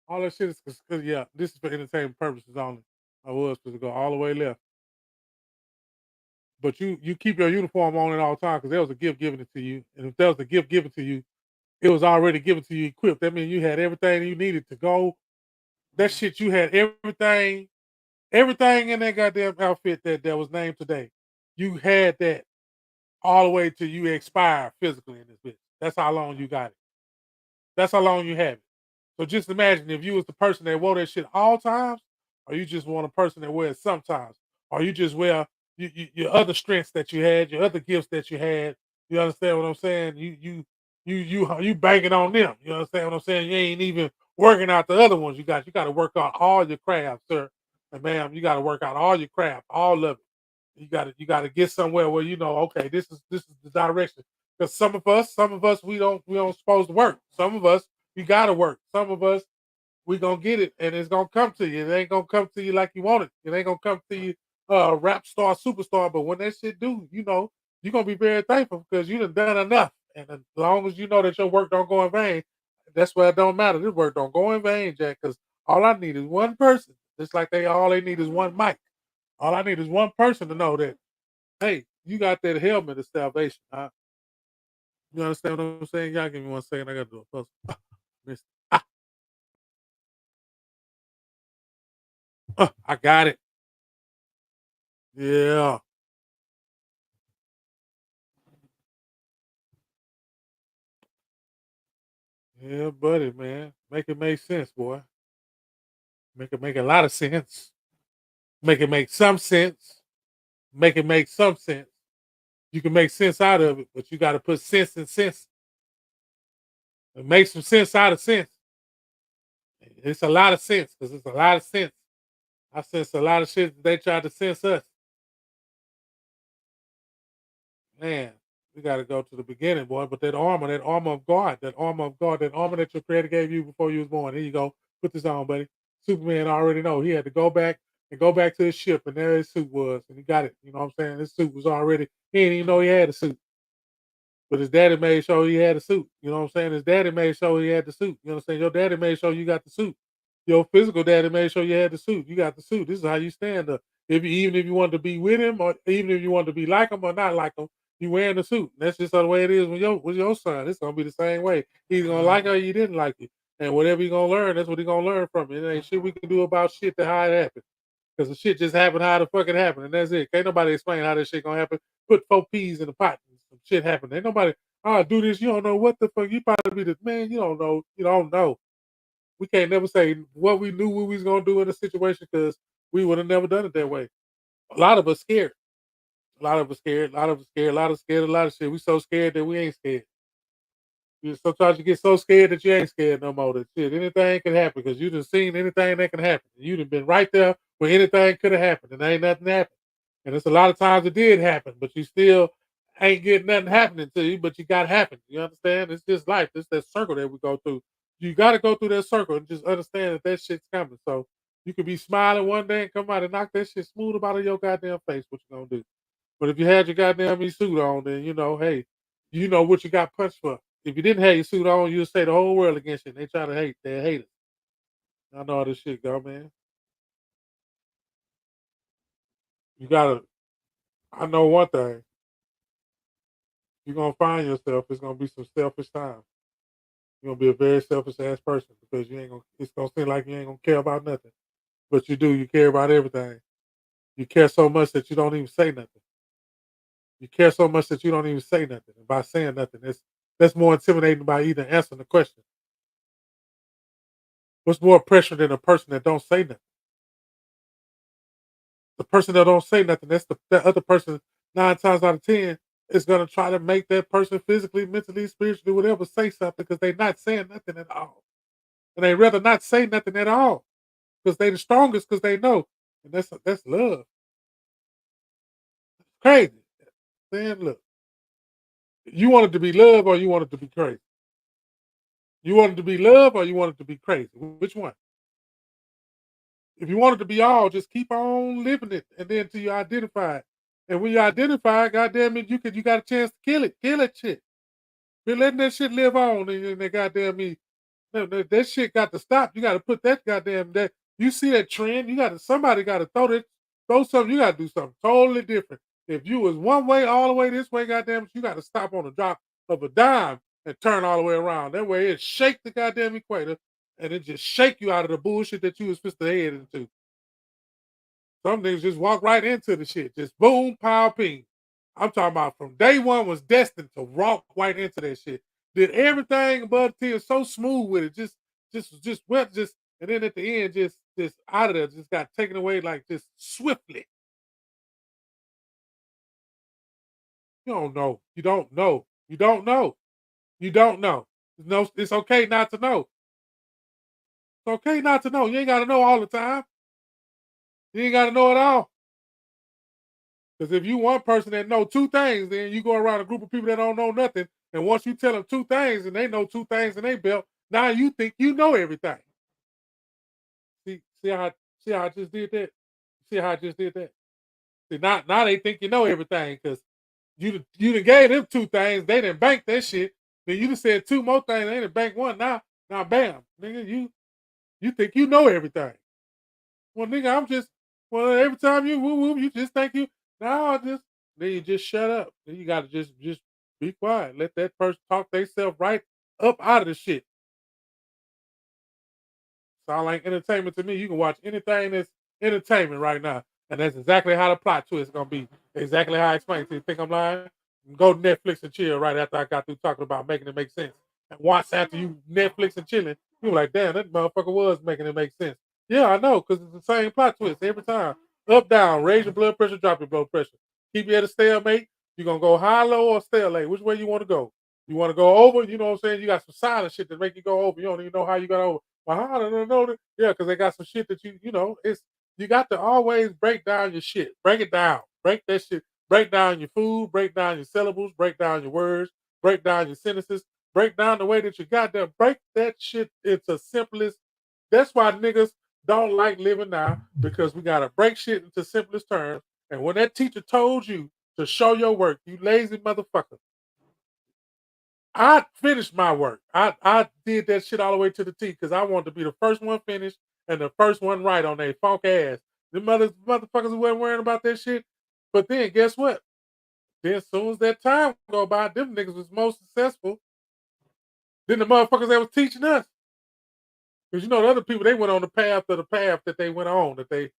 All that shit is because yeah, this is for entertainment purposes only. I was supposed to go all the way left. But you keep your uniform on at all times because there was a gift given to you. And if there was a gift given to you, it was already given to you equipped. That means you had everything you needed to go. That shit, you had everything in that goddamn outfit that was named today. You had that all the way till you expire physically in this bitch. That's how long you got it. That's how long you have it. So just imagine if you was the person that wore that shit all times, or you just want a person that wears sometimes, or you just wear your other strengths that you had, your other gifts that you had. You understand what I'm saying? You banking on them. You understand what I'm saying? You ain't even working out the other ones you got. You got to work on all your crafts, sir. And ma'am, you got to work out all your craft, all of it. You got to get somewhere where you know, okay, this is the direction. Because some of us, we don't supposed to work. Some of us, you got to work. Some of us, we gonna get it, and it's gonna come to you. It ain't gonna come to you like you want it. It ain't gonna come to you, rap star, superstar. But when that shit do, you know, you're gonna be very thankful because you done enough. And as long as you know that your work don't go in vain, that's why it don't matter. This work don't go in vain, Jack. Because all I need is one person. Just like all they need is one mic. All I need is one person to know that, hey, you got that helmet of salvation. You understand what I'm saying? Y'all give me 1 second. I gotta do a puzzle. Miss- ah, I got it. Yeah. Yeah, buddy, man. Make it make sense, boy. Make it make a lot of sense. Make it make some sense. Make it make some sense. You can make sense out of it, but you got to put sense in sense and make some sense out of sense. It's a lot of sense because it's a lot of sense. I sense a lot of shit that they tried to sense us. Man, we got to go to the beginning, boy. But that armor of God, that armor of God, that armor that your creator gave you before you was born. Here you go. Put this on, buddy. Superman already know. He had to go back and go back to his ship, and there his suit was, and he got it. You know what I'm saying? His suit was already. He didn't even know he had a suit, but his daddy made sure he had a suit. You know what I'm saying? His daddy made sure he had the suit. You know what I'm saying? Your daddy made sure you got the suit. Your physical daddy made sure you had the suit. You got the suit. This is how you stand up. Even if you wanted to be with him, or even if you wanted to be like him or not like him, you wearing the suit. And that's just the way it is with your son. It's gonna be the same way. He's gonna like her, you didn't like it. And whatever he gonna learn, that's what he gonna learn from it. It ain't shit we can do about shit to how it happened. Because the shit just happened how the fuck it happened. And that's it. Can't nobody explain how this shit gonna happen. Put 4 peas in the pot and some shit happened. Ain't nobody, do this. You don't know what the fuck. You probably be the man, you don't know. You don't know. We can't never say what we knew we was gonna do in a situation because we would have never done it that way. A lot of us scared. A lot of us scared. A lot of us scared. A lot of scared. A lot of shit. We so scared that we ain't scared. Sometimes you get so scared that you ain't scared no more. That shit, anything can happen because you done seen anything that can happen. You done been right there where anything could have happened, and ain't nothing happened. And it's a lot of times it did happen, but you still ain't getting nothing happening to you, but you got happen. You understand? It's just life. It's that circle that we go through. You got to go through that circle and just understand that shit's coming. So you could be smiling one day and come out and knock that shit smooth up out of your goddamn face. What you gonna do? But if you had your goddamn suit on, then you know, hey, you know what you got punched for. If you didn't have your suit on, you'd say the whole world against you. And they try to hate. They hate it. I know how this shit go, man. You gotta. I know one thing. You're gonna find yourself. It's gonna be some selfish time. You're gonna be a very selfish ass person because you ain't gonna. It's gonna seem like you ain't gonna care about nothing, but you do. You care about everything. You care so much that you don't even say nothing. You care so much that you don't even say nothing. And by saying nothing, that's more intimidating by even answering the question. What's more pressure than a person that don't say nothing? The person that don't say nothing, that other person 9 times out of 10 is gonna try to make that person physically, mentally, spiritually, whatever, say something because they not saying nothing at all. And they rather not say nothing at all because they the strongest because they know. And that's love. Crazy. Man, look, you want it to be love or you want it to be crazy? You want it to be love or you want it to be crazy? Which one? If you want it to be all, just keep on living it, and then till you identify it. And when you identify it, goddamn it, you got a chance to kill it. Kill that shit. Been letting that shit live on, and that goddamn me. That shit got to stop. You got to put that goddamn that. You see that trend? Somebody got to throw something. You got to do something totally different. If you was one way all the way this way, goddamn it, you got to stop on the drop of a dime and turn all the way around. That way it shake the goddamn equator and it just shake you out of the bullshit that you was supposed to head into. Some niggas just walk right into the shit. Just boom, pow, ping. I'm talking about from day one was destined to walk right into that shit. Did everything above the tier so smooth with it. Just went and then at the end just out of there, just got taken away like just swiftly. You don't know. You don't know. You don't know. You don't know. No, it's okay not to know. It's okay not to know. You ain't gotta know all the time. You ain't got to know it all. Because if you one person that know two things, then you go around a group of people that don't know nothing. And once you tell them two things and they know two things in their belt, now you think you know everything. See how I just did that? See how I just did that? See, now they think you know everything because you done gave them two things, they didn't bank that shit. Then you just said two more things, they didn't bank one. Now bam, nigga, you think you know everything. Well, nigga, every time you woo woo, you just think you now just then you just shut up. Then you gotta just be quiet. Let that person talk themselves right up out of the shit. Sound like entertainment to me. You can watch anything that's entertainment right now. And that's exactly how the plot twist is gonna be. Exactly how I explained it to you. Think I'm lying? Go Netflix and chill right after I got through talking about making it make sense. And once after you Netflix and chilling, you were like, damn, that motherfucker was making it make sense. Yeah, I know, because it's the same plot twist every time. Up, down, raise your blood pressure, drop your blood pressure. Keep you at a stalemate. You're gonna go high, low, or stalemate. Which way you want to go? You want to go over, you know what I'm saying? You got some silent shit that make you go over. You don't even know how you got over. Well, how do I know that? Yeah, because they got some shit that you know, it's you got to always break down your shit. Break it down. Break that shit. Break down your food. Break down your syllables. Break down your words. Break down your sentences. Break down the way that you got there. Break that shit into simplest. That's why niggas don't like living now because we gotta break shit into simplest terms. And when that teacher told you to show your work, you lazy motherfucker, I finished my work. I did that shit all the way to the T because I wanted to be the first one finished and the first one right on their funk ass. The motherfuckers who weren't worrying about that shit. But then guess what? Then as soon as that time go by, them niggas was most successful than the motherfuckers that was teaching us. Because you know the other people they went on the path that they went on they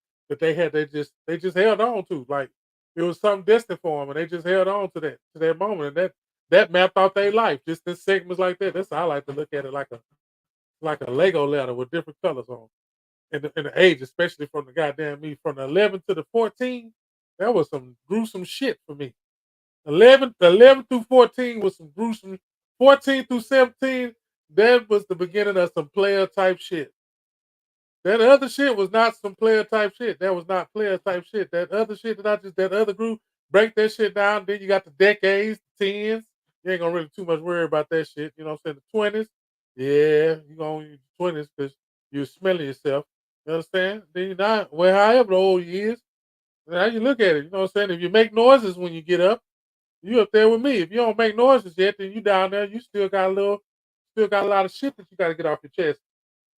just held on to like it was something destined for them and they just held on to that moment and that mapped out their life just in segments like that. That's how I like to look at it like a Lego ladder with different colors on. In the age, especially from the goddamn me from the 11 to the 14, that was some gruesome shit for me. 11 through 14 was some gruesome. 14 through 17, that was the beginning of some player type shit. That other shit was not some player type shit. That was not player type shit. That other shit that other group break that shit down. Then you got the decades, the tens. You ain't gonna really too much worry about that shit. You know what I'm saying? The 20s. Yeah, you gonna use the 20s because you're smelling yourself. You understand? Then you're not, well, however old you is, how you look at it. You know what I'm saying? If you make noises when you get up, you up there with me. If you don't make noises yet, then you down there, you still got a lot of shit that you gotta get off your chest.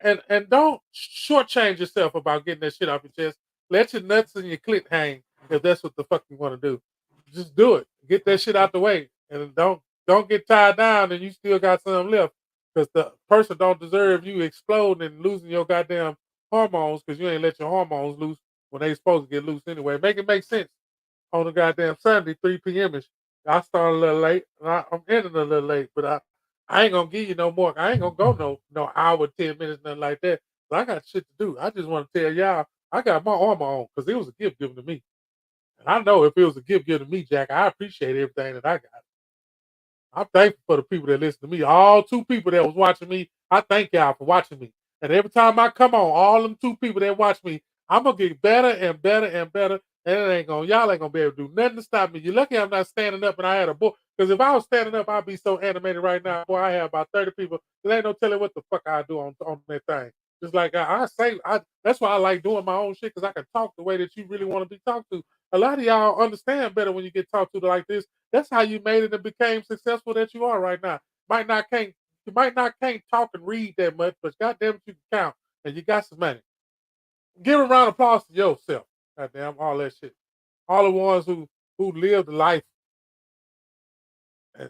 And don't shortchange yourself about getting that shit off your chest. Let your nuts and your clit hang if that's what the fuck you want to do. Just do it. Get that shit out the way, and don't get tied down and you still got something left because the person don't deserve you exploding and losing your goddamn hormones because you ain't let your hormones loose when they supposed to get loose anyway. Make it make sense on a goddamn Sunday, 3 p.m. -ish. I started a little late. I'm ending a little late, but I ain't gonna give you no more. I ain't gonna go no hour, 10 minutes, nothing like that. But I got shit to do. I just want to tell y'all I got my armor on because it was a gift given to me. And I know if it was a gift given to me, Jack, I appreciate everything that I got. I'm thankful for the people that listen to me. All two people that was watching me, I thank y'all for watching me. And every time I come on, all them two people that watch me, I'm gonna get better and better and better. And y'all ain't gonna be able to do nothing to stop me. You're lucky I'm not standing up and I had a book. Because if I was standing up, I'd be so animated right now. Boy, I have about 30 people. There ain't no telling what the fuck I do on that thing. Just like that's why I like doing my own shit because I can talk the way that you really want to be talked to. A lot of y'all understand better when you get talked to like this. That's how you made it and became successful that you are right now. Might not can't talk and read that much, but goddamn it, you can count and you got some money. Give a round of applause to yourself. Goddamn, all that shit. All the ones who lived life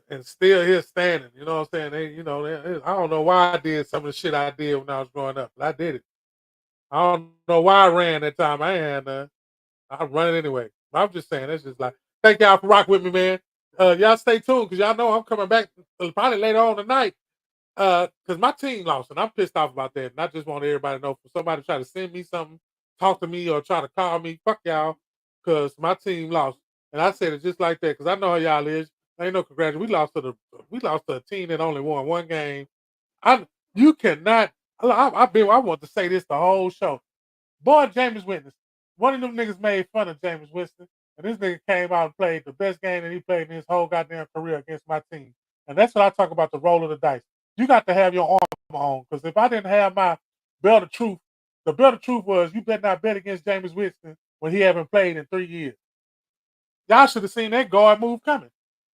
and still here standing. You know what I'm saying? I don't know why I did some of the shit I did when I was growing up, but I did it. I don't know why I ran that time. I ain't had none. I run it anyway. But I'm just saying, that's just like, thank y'all for rocking with me, man. Y'all stay tuned because y'all know I'm coming back probably later on tonight. Because my team lost and I'm pissed off about that. And I just want everybody to know for somebody to try to send me something, talk to me, or try to call me, fuck y'all, because my team lost. And I said it just like that because I know how y'all is. Ain't no congratulations. We lost to a team that only won one game. You cannot. I want to say this the whole show. Boy, James Witness. one of them niggas made fun of Jameis Winston, and this nigga came out and played the best game that he played in his whole goddamn career against my team. And that's what I talk about, the roll of the dice. You got to have your arm on, because if I didn't have my belt of truth, the belt of truth was you better not bet against Jameis Winston when he haven't played in 3 years. Y'all should have seen that guard move coming.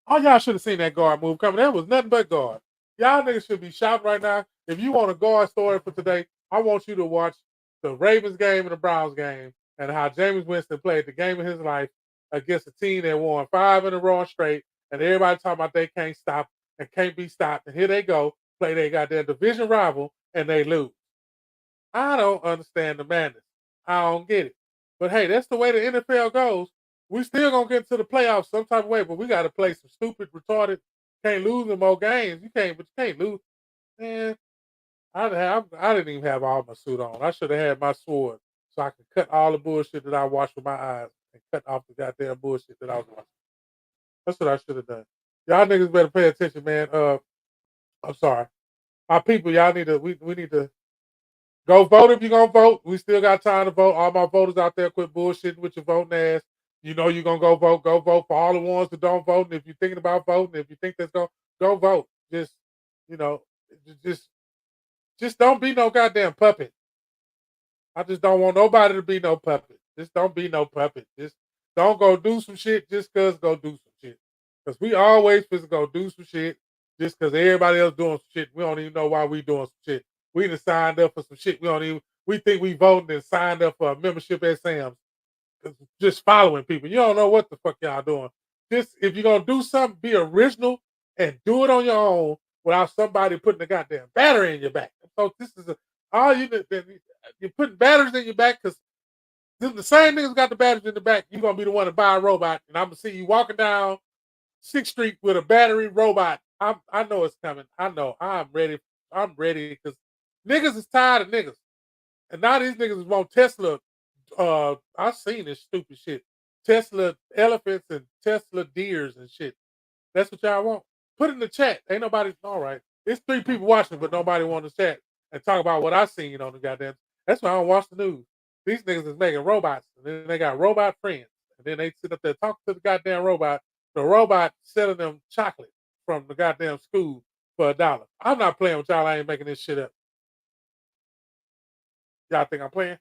All y'all should have seen that guard move coming. That was nothing but guard. Y'all niggas should be shouting right now. If you want a guard story for today, I want you to watch the Ravens game and the Browns game and how Jameis Winston played the game of his life against a team that won 5 in a row straight, and everybody talking about they can't stop and can't be stopped. And here they go, play they got their division rival, and they lose. I don't understand the madness. I don't get it. But hey, that's the way the NFL goes. We still gonna get to the playoffs some type of way, but we got to play some stupid, retarded. Can't lose in more games. You can't lose. Man, I didn't even have all my suit on. I should have had my sword so I could cut all the bullshit that I watched with my eyes and cut off the goddamn bullshit that I was watching. That's what I should have done. Y'all niggas better pay attention, man. I'm sorry. My people, y'all need to, we need to go vote if you're going to vote. We still got time to vote. All my voters out there, quit bullshitting with your voting ass. You know you're going to go vote for all the ones that don't vote. And if you're thinking about voting, if you think that's going to go vote, just, you know, just don't be no goddamn puppet. I just don't want nobody to be no puppet. Just don't be no puppet. Just don't go do some shit just because go do some shit. Because we always supposed to go do some shit just because everybody else doing some shit. We don't even know why we doing some shit. We done signed up for some shit. We think we voting and signed up for a membership at Sam's. Just following people. You don't know what the fuck y'all doing. Just if you're gonna do something, be original and do it on your own without somebody putting a goddamn battery in your back. So this is you're putting batteries in your back because the same niggas got the batteries in the back. You're gonna be the one to buy a robot, and I'm gonna see you walking down 6th Street with a battery robot. I know it's coming. I know. I'm ready. I'm ready because niggas is tired of niggas, and now these niggas want Tesla. I've seen this stupid shit. Tesla elephants and Tesla deers and shit. That's what y'all want. Put it in the chat. Ain't nobody. All right. There's 3 people watching, but nobody wants to chat and talk about what I seen on the goddamn. That's why I don't watch the news. These niggas is making robots, and then they got robot friends, and then they sit up there talking to the goddamn robot. The robot selling them chocolate from the goddamn school for $1. I'm not playing with y'all. I ain't making this shit up. Y'all think I'm playing?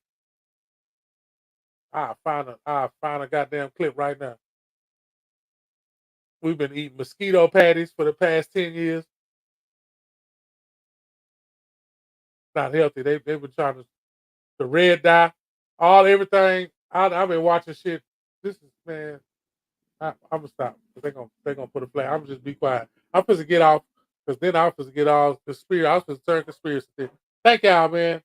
I'll find a goddamn clip right now. We've been eating mosquito patties for the past 10 years. Not healthy. They've been trying to red dye, everything. I've been watching shit. This is, man, I'm gonna stop. They're gonna put a flag. I'm just be quiet. I'm supposed to get off because then I'm supposed to get all conspiracy. I was supposed to turn conspiracy theory. Thank y'all, man.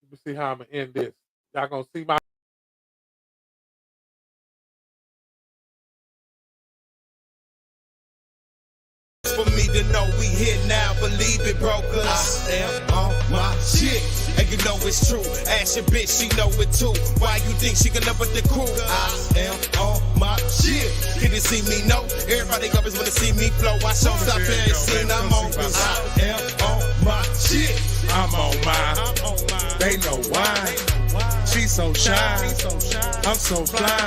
Let me see how I'm gonna end this. Y'all gonna see my. For me to know we here now, believe it, bro, cause I am on my shit. And you know it's true. Ask your bitch, she know it too. Why you think she can up with the crew? I am on my shit. Can you see me? No. Everybody always wanna see me flow. I show stop here, scene I'm on. Cause I am on my shit. I'm on mine. They know why. She's so shy. I'm so fly.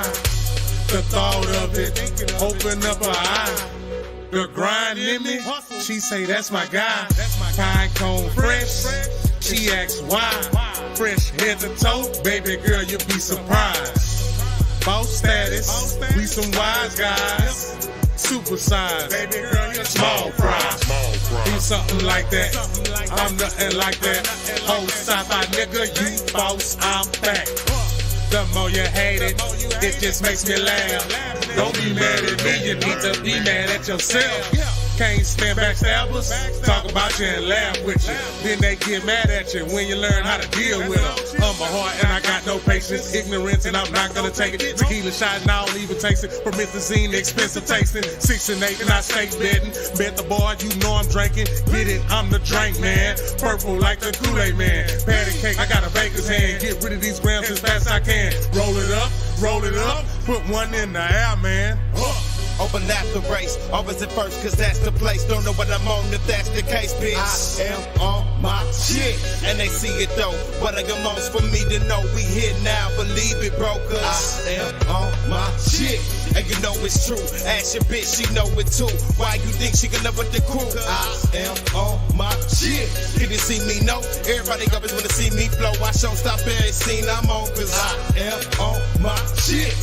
The thought of it open up her eye. The grind in me, she say that's my guy. Pine cone fresh, she asks why. Fresh head to toe, baby girl, you'll be surprised. Boss status, we some wise guys. Super size, baby girl, you're small fry. Do something like that, I'm nothing like that. Whole sci-fi nigga, you boss, I'm back. The more you hate it, it just makes me laugh. Don't be mad at me, you need to be mad at yourself. Can't stand backstabbers, talk about you and laugh with you. Then they get mad at you when you learn how to deal with them. Humble heart and I got no patience, ignorance and I'm not gonna take it. Tequila shot and I don't even taste it. Promethazine, expensive tasting. 6 and 8 and I stay betting. Bet the boy, you know I'm drinking. Get it, I'm the drink man. Purple like the Kool-Aid man. Patty cake, I got a baker's hand. Get rid of these grams as fast as I can. Roll it up, put one in the air, man. overlap the race. Always at first, cause that's the place. Don't know what I'm on if that's the case, bitch. I am on my shit, and they see it though. What I am on's for me to know. We here now, believe it, bro, cause I am on my shit. And you know it's true. Ask your bitch, she know it too. Why you think she can live with the crew? I am on my shit. Can you see me? No. Everybody always wanna see me flow. I show stop every scene I'm on, cause I am on my shit.